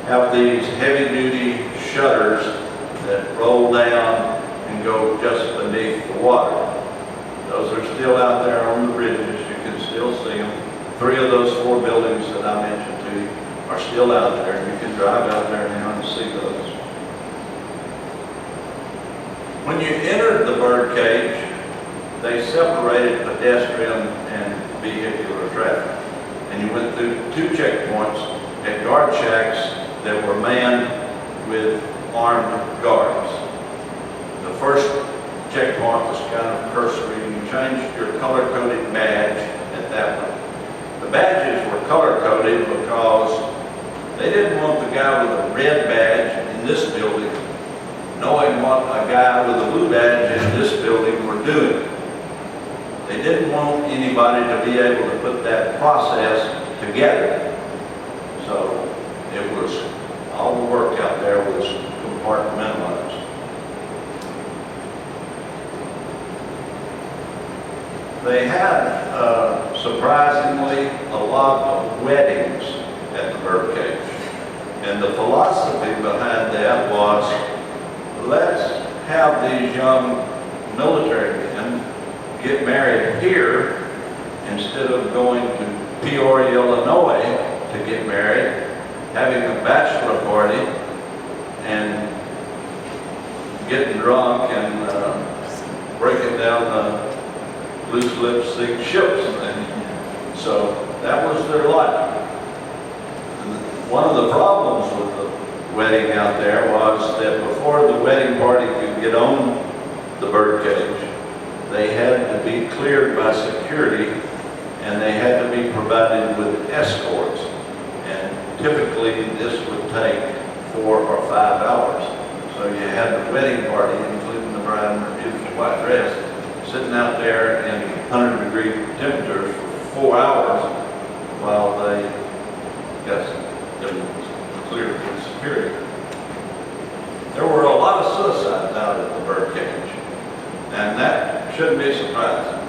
have these heavy-duty shutters that roll down and go just beneath the water. Those are still out there on the bridges. You can still see them. 3 of those 4 buildings that I mentioned to you are still out there. You can drive out there now and see those. When you entered the birdcage, they separated pedestrian and vehicular traffic. And you went through 2 checkpoints at guard shacks that were manned with armed guards. The first checkpoint was kind of cursory. You changed your color-coded badge at that one. The badges were color-coded because they didn't want the a guy with a red badge in this building, knowing what a guy with a blue badge in this building were doing. They didn't want anybody to be able to put that process together. So it was, all the work out there was compartmentalized. They had, surprisingly, a lot of weddings at the birdcage. And the philosophy behind that was, let's have these young military men get married here instead of going to Peoria, Illinois to get married, having a bachelor party and getting drunk and breaking down the loose lips sink ships. And so that was their logic. And one of the problems with the wedding out there was that before the wedding party could get on the birdcage, they had to be cleared by security and they had to be provided with escorts. And typically this would take 4 or 5 hours. So you had the wedding party, including the bride in her beautiful white dress, sitting out there in 100-degree temperatures for 4 hours while they got them cleared from security. There were a lot of suicides out at the birdcage, and that shouldn't be surprising.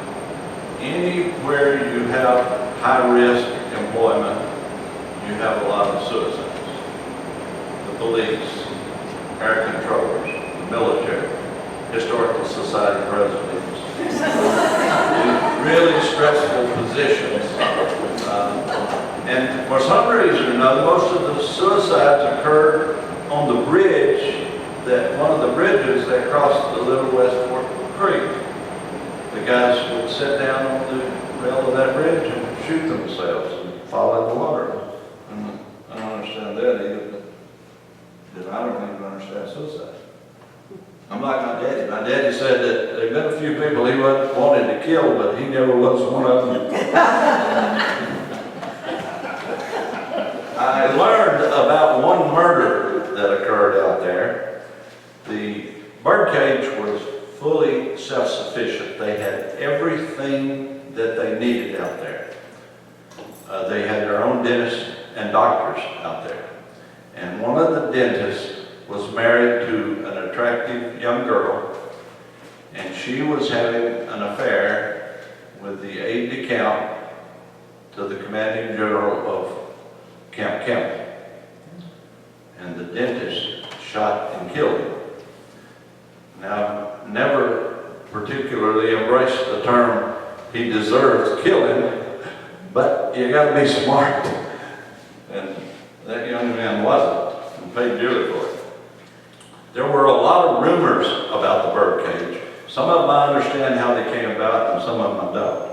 Anywhere you have high-risk employment, you have a lot of suicides. The police, air controllers, the military, historical society presidents, really stressful positions. And for some reason or another, most of the suicides occurred on the bridge, one of the bridges that crossed the Little West Fork Creek. The guys would sit down on the rail of that bridge and shoot themselves and fall in the water. And I don't understand that either, but I don't even understand suicide. I'm like my daddy. My daddy said that there have been a few people he wanted to kill, but he never was one of them. I learned about one murder that occurred out there. The birdcage was fully self-sufficient. They had everything that they needed out there. They had their own dentists and doctors out there. And one of the dentists was married to an attractive young girl, and she was having an affair with the aide-de-camp to the commanding general of Camp Campbell. And the dentist shot and killed him. Now, never particularly embraced the term he deserves killing, but you gotta be smart. And that young man wasn't, and paid dearly for it. There were a lot of rumors about the birdcage. Some of them I understand how they came about, and some of them I don't.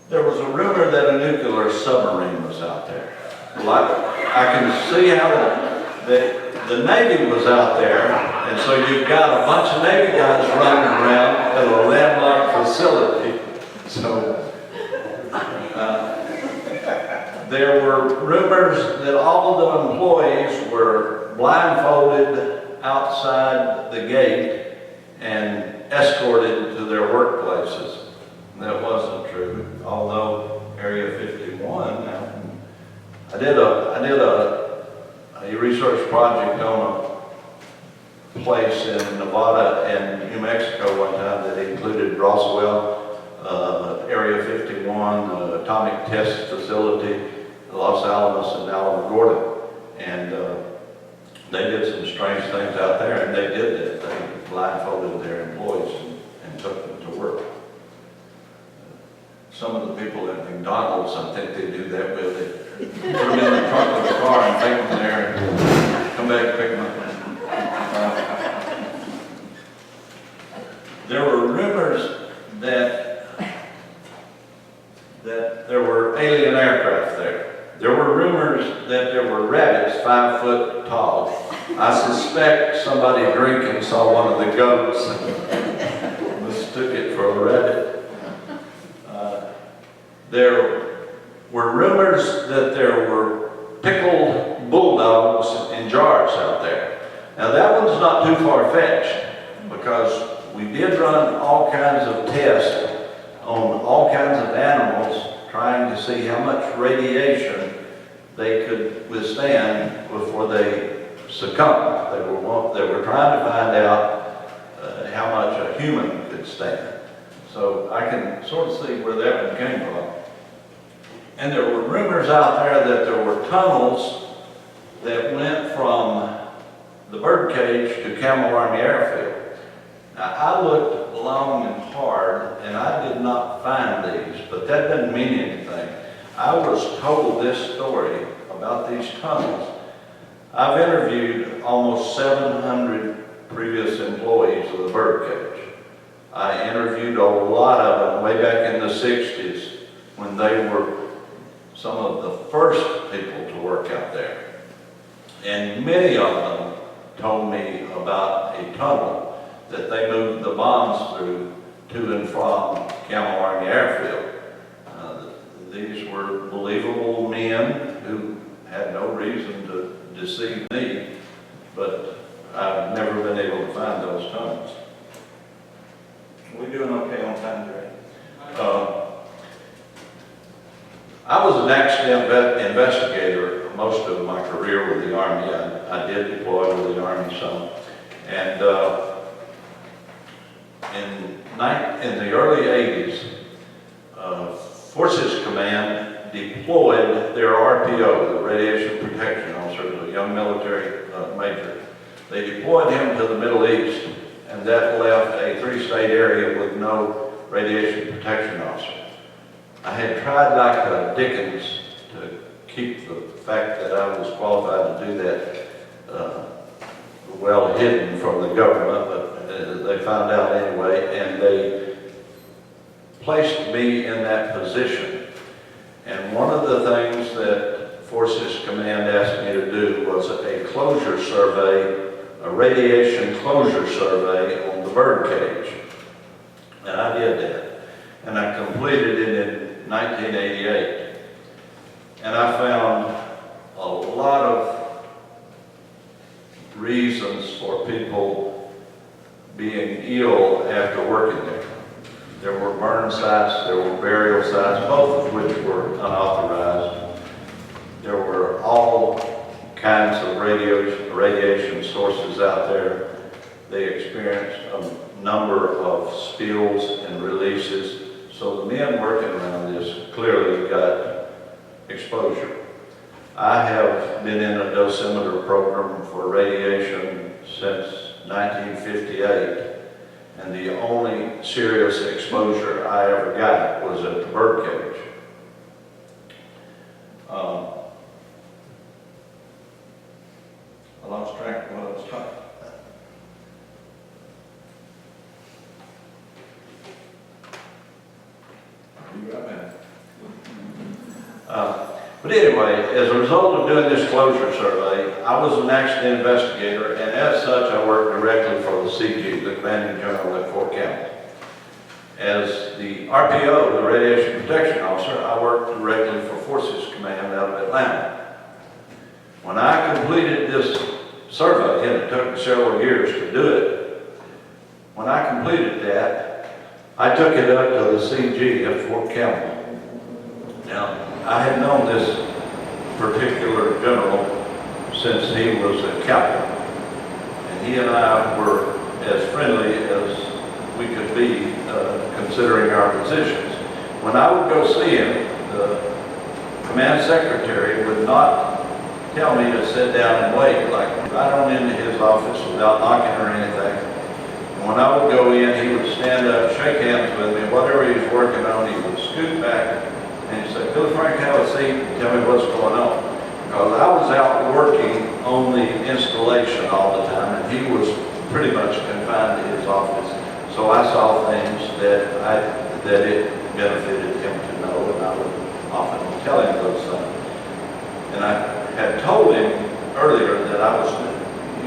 There was a rumor that a nuclear submarine was out there. Like, I can see how the Navy was out there, and so you've got a bunch of Navy guys running around at a landlocked facility. So there were rumors that all of the employees were blindfolded outside the gate and escorted to their workplaces. That wasn't true, although Area 51, I did a research project on a place in Nevada and New Mexico one time that included Roswell, Area 51, the atomic test facility, Los Alamos and Alamogordo. And they did some strange things out there, and they did that. They blindfolded their employees and took them to work. Some of the people at McDonald's, I think they do that with it. Put them in the trunk of the car and take them there and come back and pick them up. There were rumors that there were alien aircraft there. There were rumors that there were rabbits 5 foot tall. I suspect somebody drinking saw one of the goats and mistook it for a rabbit. There were rumors that there were pickled bulldogs in jars out there. Now that one's not too far-fetched, because we did run all kinds of tests on all kinds of animals, trying to see how much radiation they could withstand before they succumbed. They were trying to find out how much a human could stand. So I can sort of see where that one came from. And there were rumors out there that there were tunnels that went from the birdcage to Campbell Army Airfield. Now, I looked long and hard, and I did not find these, but that doesn't mean anything. I was told this story about these tunnels. I've interviewed almost 700 previous employees of the birdcage. I interviewed a lot of them way back in the 60s when they were some of the first people to work out there. And many of them told me about a tunnel that they moved the bombs through to and from Campbell Army Airfield. These were believable men who had no reason to deceive me, but I've never been able to find those tunnels. Are we doing okay on time, Jerry? I was an accident investigator most of my career with the Army. I did deploy with the Army some. And in the early 80s, Forces Command deployed their RPO, the Radiation Protection Officer, a young military major. They deployed him to the Middle East, and that left a 3-state area with no radiation protection officer. I had tried like the Dickens to keep the fact that I was qualified to do that well hidden from the government, but they found out anyway, and they placed me in that position. And one of the things that Forces Command asked me to do was a closure survey, a radiation closure survey on the birdcage. And I did that. And I completed it in 1988. And I found a lot of reasons for people being ill after working there. There were burn sites, there were burial sites, both of which were unauthorized. There were all kinds of radiation sources out there. They experienced a number of spills and releases. So the men working around this clearly got exposure. I have been in a dosimeter program for radiation since 1958. And the only serious exposure I ever got was at the birdcage. I lost track of what I was talking about. You got that? But anyway, as a result of doing this closure survey, I was an accident investigator, and as such, I worked directly for the CG, the Commanding General at Fort Campbell. As the RPO, the Radiation Protection Officer, I worked directly for Forces Command out of Atlanta. When I completed this survey, and it took me several years to do it, when I completed that, I took it up to the CG at Fort Campbell. Now, I had known this particular general since he was a captain, and he and I were as friendly as we could be considering our positions. When I would go see him, the command secretary would not tell me to sit down and wait, like right on into his office without knocking or anything. And when I would go in, he would stand up, shake hands with me, whatever he was working on, he would scoot back, and he'd say, "Billy Frank, have a seat and tell me what's going on." Because I was out working on the installation all the time, and he was pretty much confined to his office. So I saw things that it benefited him to know, and I would often tell him those things. And I had told him earlier that I was,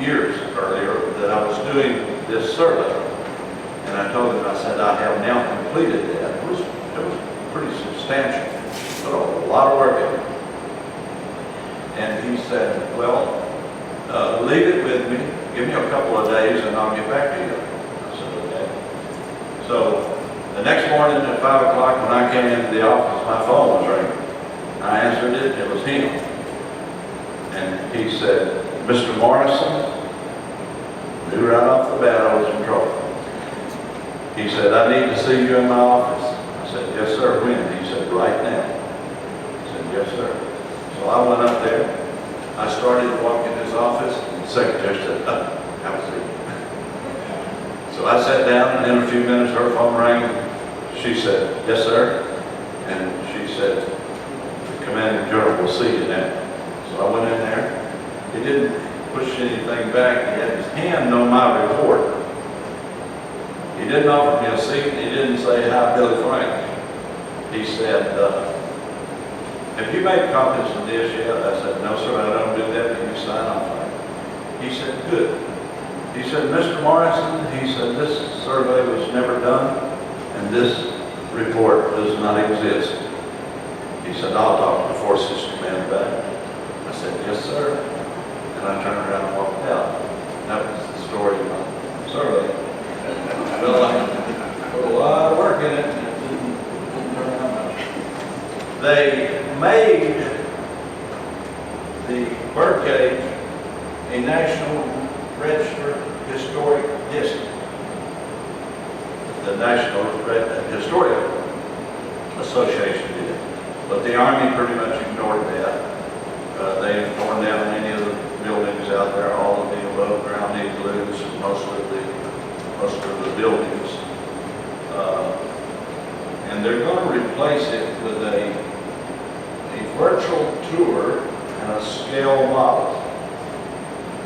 years earlier, that I was doing this survey. And I told him, I said, I have now completed that. It was pretty substantial, but a lot of work in it. And he said, well, leave it with me, give me a couple of days and I'll get back to you. I said, okay. So the next morning at 5 o'clock when I came into the office, my phone was ringing. I answered it, it was him. And he said, Mr. Morrison, knew right off the bat I was in trouble. He said, I need to see you in my office. I said, yes, sir. When? He said, right now. I said, yes, sir. So I went up there. I started to walk in his office, and the secretary said, have a seat. So I sat down, and in a few minutes, her phone rang. She said, yes, sir. And she said, the commanding general will see you now. So I went in there. He didn't push anything back. He had his hand on my report. He didn't offer me a seat. He didn't say, hi, Billy Frank. He said, have you made copies of this yet? I said, no, sir, I don't do that. Can you sign off on it? He said, good. He said, Mr. Morrison, he said, this survey was never done, and this report does not exist. He said, I'll talk to the Forces Command about it. I said, yes, sir. And I turned around and walked out. That was the story of my survey. I felt like I put a lot of work in it, and it didn't turn out much. They made the birdcage a National Register Historic District. The National Historic Association did it, but the Army pretty much ignored that. They've torn down many of the buildings out there, all of the above ground igloos, most of the buildings. And they're going to replace it with a virtual tour and a scale model.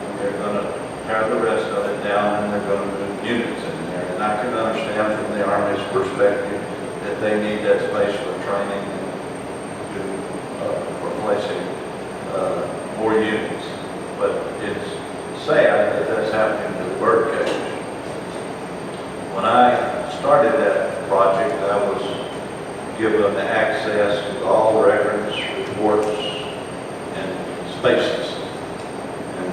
And they're going to tear the rest of it down, and they're going to move units in there. And I can understand from the Army's perspective that they need that space for training and for placing more units. But it's sad that that's happening to the birdcage. When I started that project, I was given access to all records, reports, and spaces. And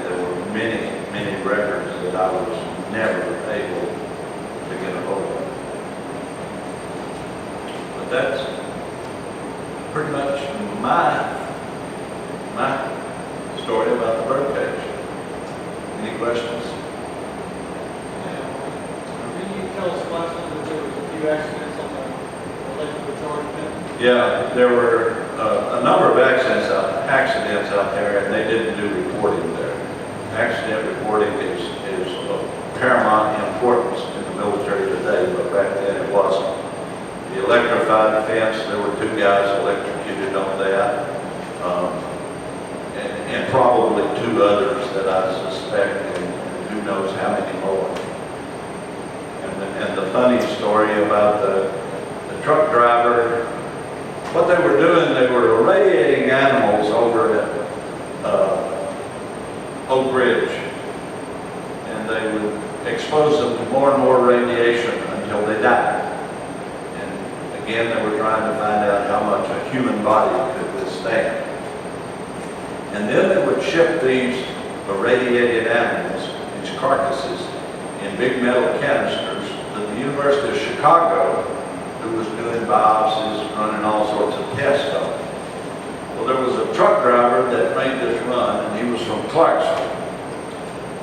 there were many records that I was never able to get a hold of. But that's pretty much my story about the birdcage. Any questions? Can you tell us last time that there was a few accidents on the electrical charge pin? Yeah, there were a number of accidents out there, and they didn't do reporting there. Accident reporting is of paramount importance in the military today, but back then it wasn't. The electrified fence, there were 2 guys electrocuted on that, and probably 2 others that I suspect, and who knows how many more. And the funny story about the truck driver, what they were doing, they were irradiating animals over at Oak Ridge, and they would expose them to more and more radiation until they died. And again, they were trying to find out how much a human body could withstand. And then they would ship these irradiated animals, these carcasses, in big metal canisters to the University of Chicago, who was doing biopsies, running all sorts of tests on it. Well, there was a truck driver that made this run, and he was from Clarksville.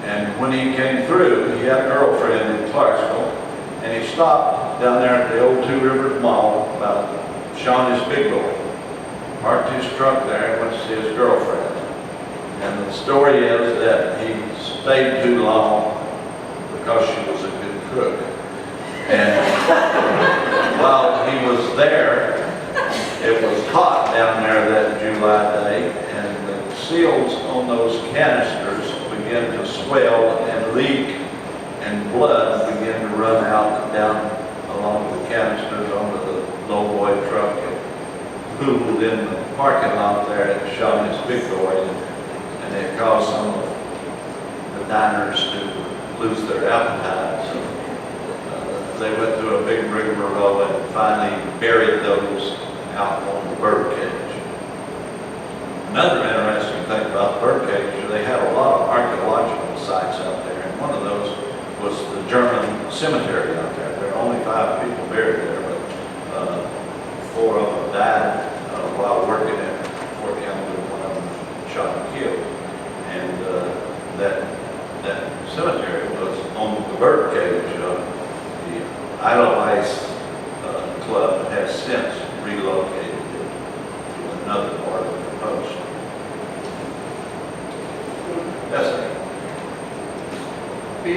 And when he came through, he had a girlfriend in Clarksville, and he stopped down there at the old Two Rivers Mall, about Shawnee's Big Boy. Parked his truck there and went to see his girlfriend. And the story is that he stayed too long because she was a good cook. And while he was there, it was hot down there that July day, and the seals on those canisters began to swell and leak, and blood began to run out down along the canisters onto the lowboy truck and pooled in the parking lot there at Shawnee's Big Boy, and it caused some of the diners to lose their appetite. So they went through a big rigmarole and finally buried those out on the birdcage.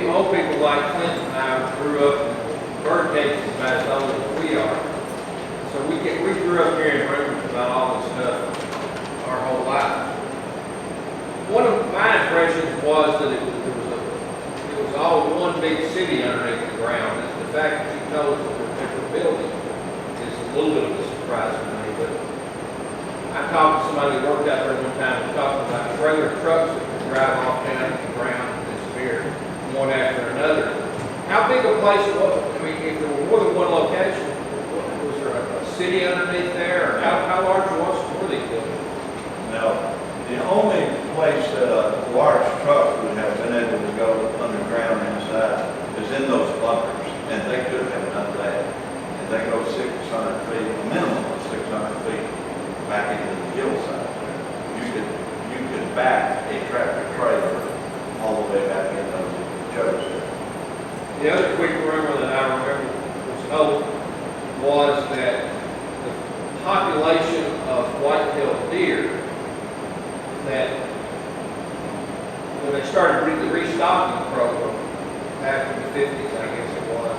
old people like Clinton and I grew up in bird cages about as old as we are. So we grew up hearing rumors about all this stuff our whole life. One of my impressions was that it was all one big city underneath the ground. And the fact that you told us there were different buildings is a little bit of a surprise to me. But I talked to somebody who worked out there one time and talking about trailer trucks that could drive off down to the ground and disappear one after another. How big a place was it? I mean, if there were more than one location, was there a city underneath there? Or how large were these buildings? Now, the only place that a large truck would have been able to go underground inside is in those bunkers, and they could have done that. And they go 600 feet, a minimum of 600 feet back into the hillside. You could back a tractor trailer all the way back in those jugs. The other quick rumor that I remember was told was that the population of white-tailed deer, that when they started the restocking program back in the 50s, I guess it was,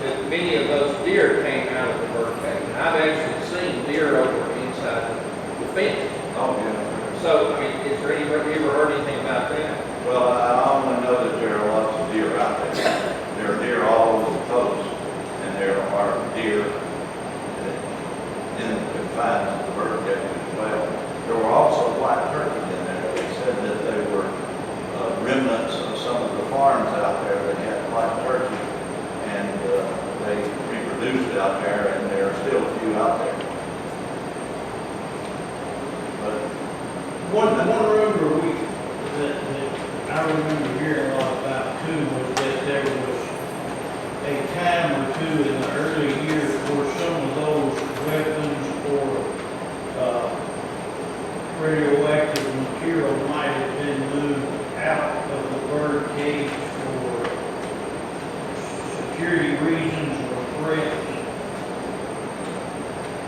that many of those deer came out of the bird cage. And I've actually seen deer over inside the fence. Oh, yeah. So, I mean, have you ever heard anything about that? Well, I only know that there are lots of deer out there. There are deer all over the coast, and there are deer in the confines of the bird cage as well. There were also white turkeys in there. They said that they were remnants of some of the farms out there that had white turkey, and they reproduced out there, and there are still a few out there. But One rumor that I remember hearing a lot about too was that there was a time or two in the early years where some of those weapons or radioactive material might have been moved out of the bird cage for security reasons or threats,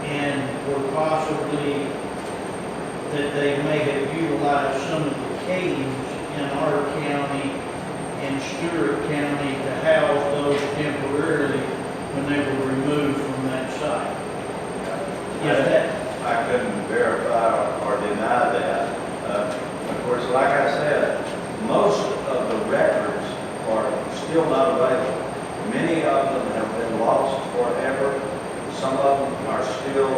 and were possibly that they may have utilized some of the caves in our county and Stewart County to house those temporarily when they were removed from that site. I couldn't verify or deny that. Of course, like I said, most of the records are still not available. Many of them have been lost forever. Some of them are still,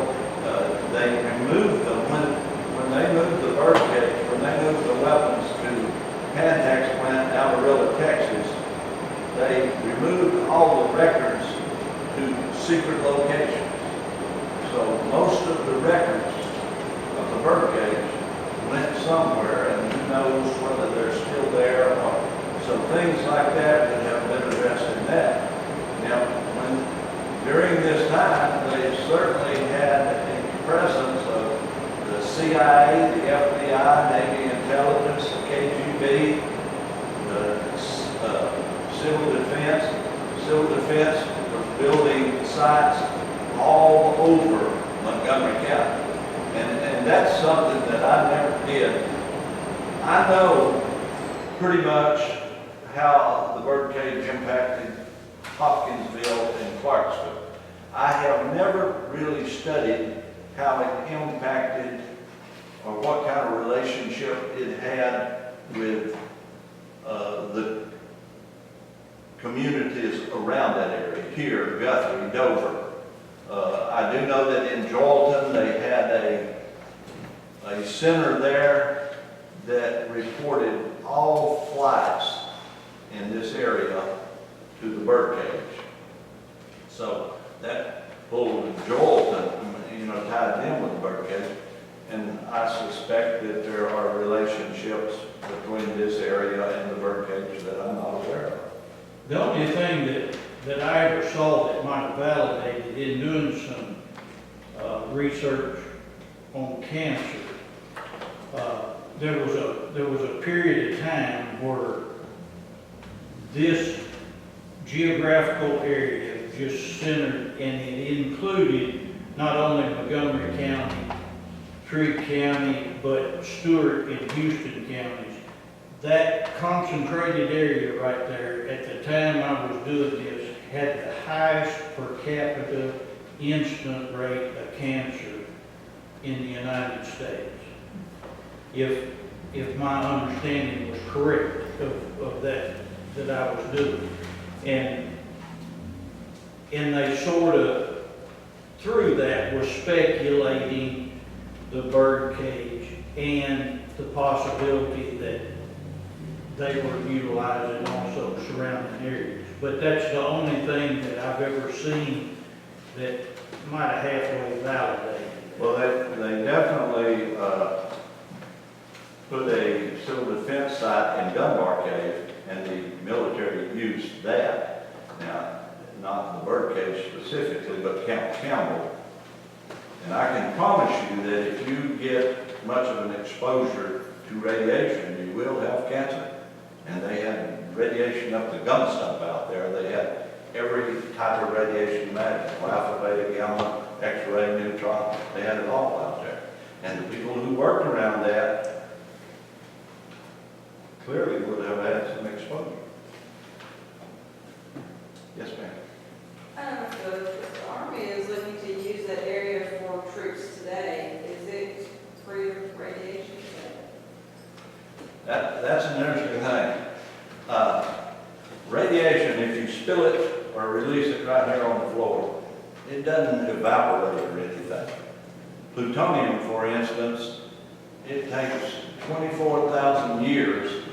they removed them when they moved the bird cage, when they moved the weapons to Pantex plant in Amarillo, Texas. They removed all the records to secret locations. So most of the records of the bird cage went somewhere, and who knows whether they're still there or so things like that would have been addressed in that. Now, during this time, they certainly had the presence of the CIA, the FBI, Navy Intelligence, the KGB, the Civil Defense. Civil Defense was building sites all over Montgomery County. And that's something that I never did. I know pretty much how the bird cage impacted Hopkinsville and Clarksville. I have never really studied how it impacted or what kind of relationship it had with the communities around that area, here, Guthrie, Dover. I do know that in Joelton they had a center there that reported all flights in this area to the bird cage. So that pulled Joelton, tied them with the bird cage. And I suspect that there are relationships between this area and the bird cage that I'm not aware of. The only thing that I ever saw that might have validated in doing some research on cancer, there was a period of time where this geographical area just centered, and it included not only Montgomery County, Trigg County, but Stewart and Houston counties. that concentrated area right there, at the time I was doing this, had the highest per capita incident rate of cancer in the United States. If my understanding was correct of that I was doing. And they sort of, through that, were speculating the bird cage and the possibility that they were utilizing also surrounding areas. But that's the only thing that I've ever seen that might have halfway validated. Well, they definitely put a civil defense site in Dunbar Cave, and the military used that. Now, not the bird cage specifically, but Camp Campbell. And I can promise you that if you get much of an exposure to radiation, you will have cancer. And they had radiation up the gun stump out there. They had every type of radiation imaginable, alpha, beta, gamma, X-ray, neutron. They had it all out there. And the people who worked around that clearly would have had some exposure. Yes, ma'am. The Army is looking to use that area for troops today. Is it free of radiation? That's an interesting thing. Radiation, if you spill it or release it right here on the floor, it doesn't evaporate or anything. Plutonium, for instance, it takes 24,000 years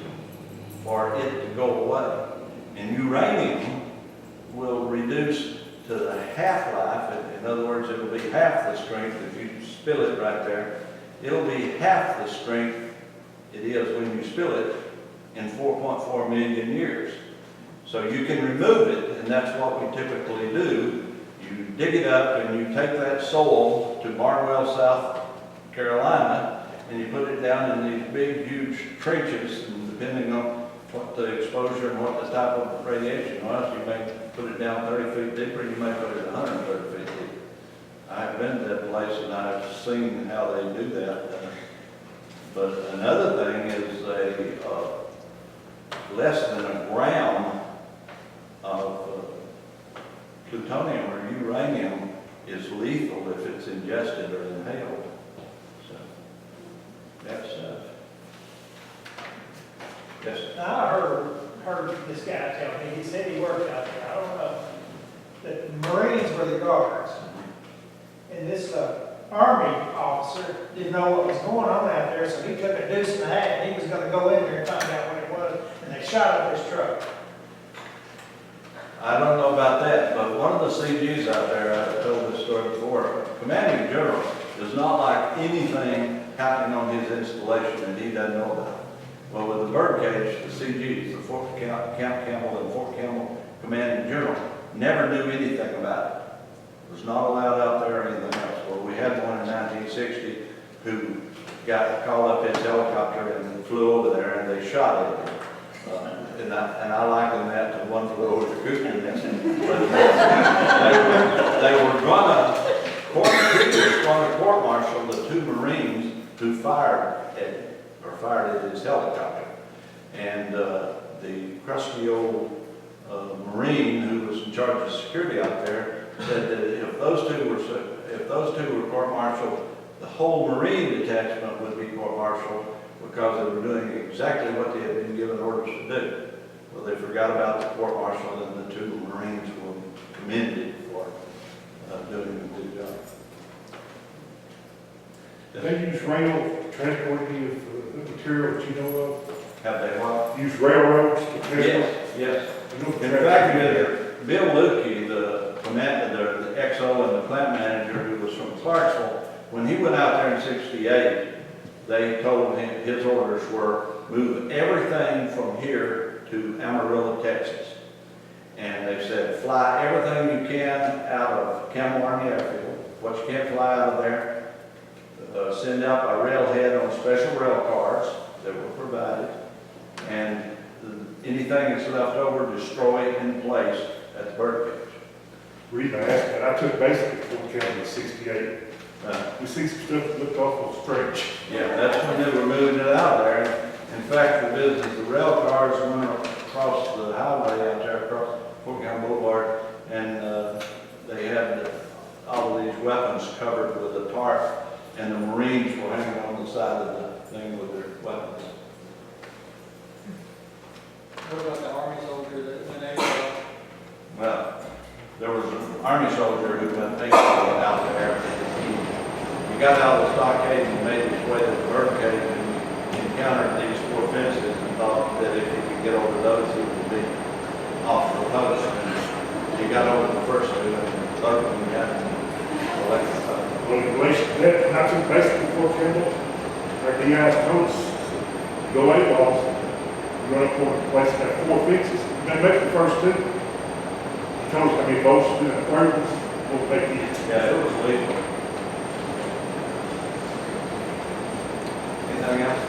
for it to go away. And uranium will reduce to the half-life. In other words, it will be half the strength. If you spill it right there, it'll be half the strength it is when you spill it in 4.4 million years. So you can remove it, and that's what we typically do. You dig it up and you take that soil to Barnwell, South Carolina, and you put it down in these big, huge trenches, and depending on what the exposure and what the type of radiation was, you may put it down 30 feet deeper, you may put it 130 feet deep. I've been to that place and I've seen how they do that. But another thing is less than a gram of plutonium or uranium is lethal if it's ingested or inhaled. So that's yes. Now, I heard this guy tell me, he said he worked out there, I don't know, that the Marines were the guards. And this Army officer didn't know what was going on out there, so he took a deuce and a hat, and he was gonna go in there and find out what it was, and they shot up his truck. I don't know about that, but one of the CGs out there, I've told this story before, Commanding General does not like anything happening on his installation that he doesn't know about. Well, with the bird cage, the CGs, the Camp Campbell and Fort Campbell Commanding General, never knew anything about it. Was not allowed out there or anything else. Well, we had one in 1960 who got called up in his helicopter and flew over there, and they shot it. And I liken that to one flew over the cuckoo nest. But they were going to court-martial the two Marines who fired at his helicopter. And the crusty old Marine who was in charge of security out there said that if those two were court-martialed, the whole Marine detachment would be court-martialed because they were doing exactly what they had been given orders to do. Well, they forgot about the court-martial, and the two Marines were commended for doing a good job. They use rail transporting of material that you know of? Have they what? Use railroads to transport? Yes. You know, In fact, Bill Lukey, the XO and the plant manager who was from Clarksville, when he went out there in '68, they told him his orders were move everything from here to Amarillo, Texas. And they said, fly everything you can out of Campbell Army Airfield. What you can't fly out of there, send out by railhead on special rail cars that were provided. And anything that's left over, destroy it in place at the bird cage. The reason I asked that, I took basic at Fort Campbell in '68. We see some stuff that looked awful strange. Yeah, that's when they were moving it out of there. In fact, the is the rail cars went across the highway out there across Fort Campbell Boulevard, and they had all of these weapons covered with a tarp, and the Marines were hanging on the side of the thing with their weapons. What about the Army soldier that went AWOL? Well, there was an Army soldier who went AWOL out there. He got out of the stockade and made his way to the bird cage, and he encountered these 4 fences and thought that if he could get over those, he would be off the post. And he got over the first 2, and the third one got electrified. Well, in relation to that, when I took basically Fort Campbell, our DI's told us, go AWOL, you run up on a place that got 4 fences, you may make the first 2. He told us how many votes to do, and the third one will make it. Yeah, it was legal. Anything else?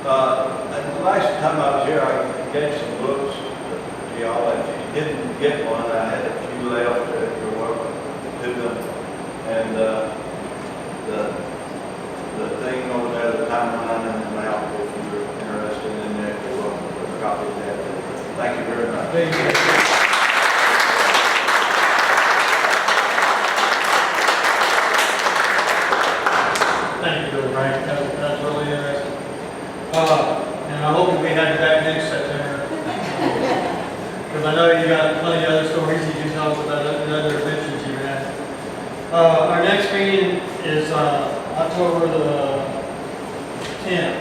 And the last time I was here, I gave some books to y'all. If you didn't get one, I had a few left. You're welcome to them. And the thing over there, the timeline and the map, if you're interested in that, you're welcome to a copy of that. Thank you very much. Thank you. Thank you, Frank. That's really interesting. And I hope that we have you back next September. Because I know you got plenty of other stories you can tell us about the other adventures you've had. Our next meeting is October the 10th.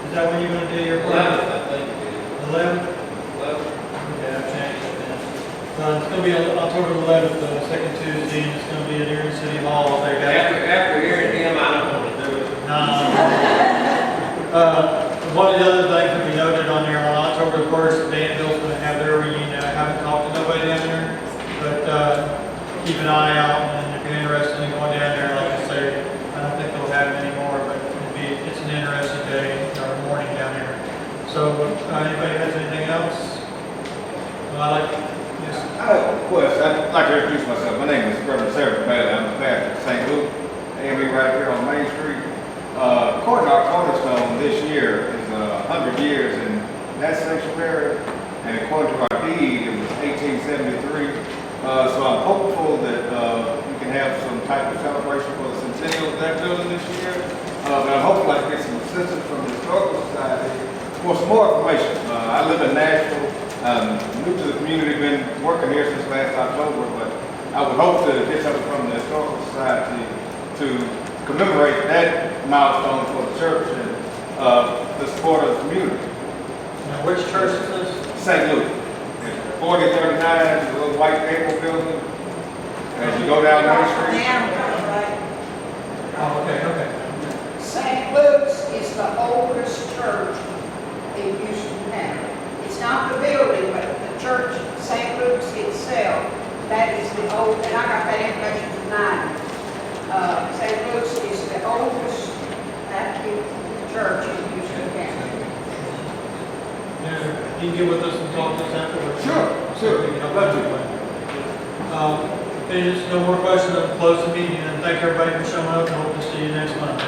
Is that when you're going to do your plan? 11th, I think it is. 11th? 11th. Okay, I've changed it then. It's going to be on October 11th, the second Tuesday, and it's going to be at Erie City Hall. They got After hearing him, I don't want to do it. One of the other things that we noted on there, on October 1st, Danville's going to have their reunion. I haven't talked to nobody down there, but keep an eye out, and if you're interested in going down there, like I say, I don't think they'll have it anymore, but it's an interesting day or morning down there. So, anybody has anything else? Well, I have a question. I'd like to introduce myself. My name is Reverend Sarah Bailey. I'm the pastor of St. Luke, AME right here on Main Street. According to our cornerstone this year is 100 years in that sanctuary, and according to our deed, it was 1873. So I'm hopeful that we can have some type of celebration for the centennial of that building this year. But I'm hopeful I can get some assistance from the Historical Society for some more information. I live in Nashville. New to the community, been working here since last October, but I would hope to get something from the Historical Society to commemorate that milestone for the church and the support of the community. Now, which church is this? St. Luke. It's 4039, the little white gable building. As you go down Main Street. Oh, okay. St. Luke's is the oldest church in Houston County. It's not the building, but the church, St. Luke's itself, that is the old, and I got that information tonight. St. Luke's is the oldest active church in Houston County. Yeah, you can get with us and talk to us afterwards. Sure. We can help you. Okay, there's no more questions. I'll close the meeting, and thank everybody for showing up, and hope to see you next month.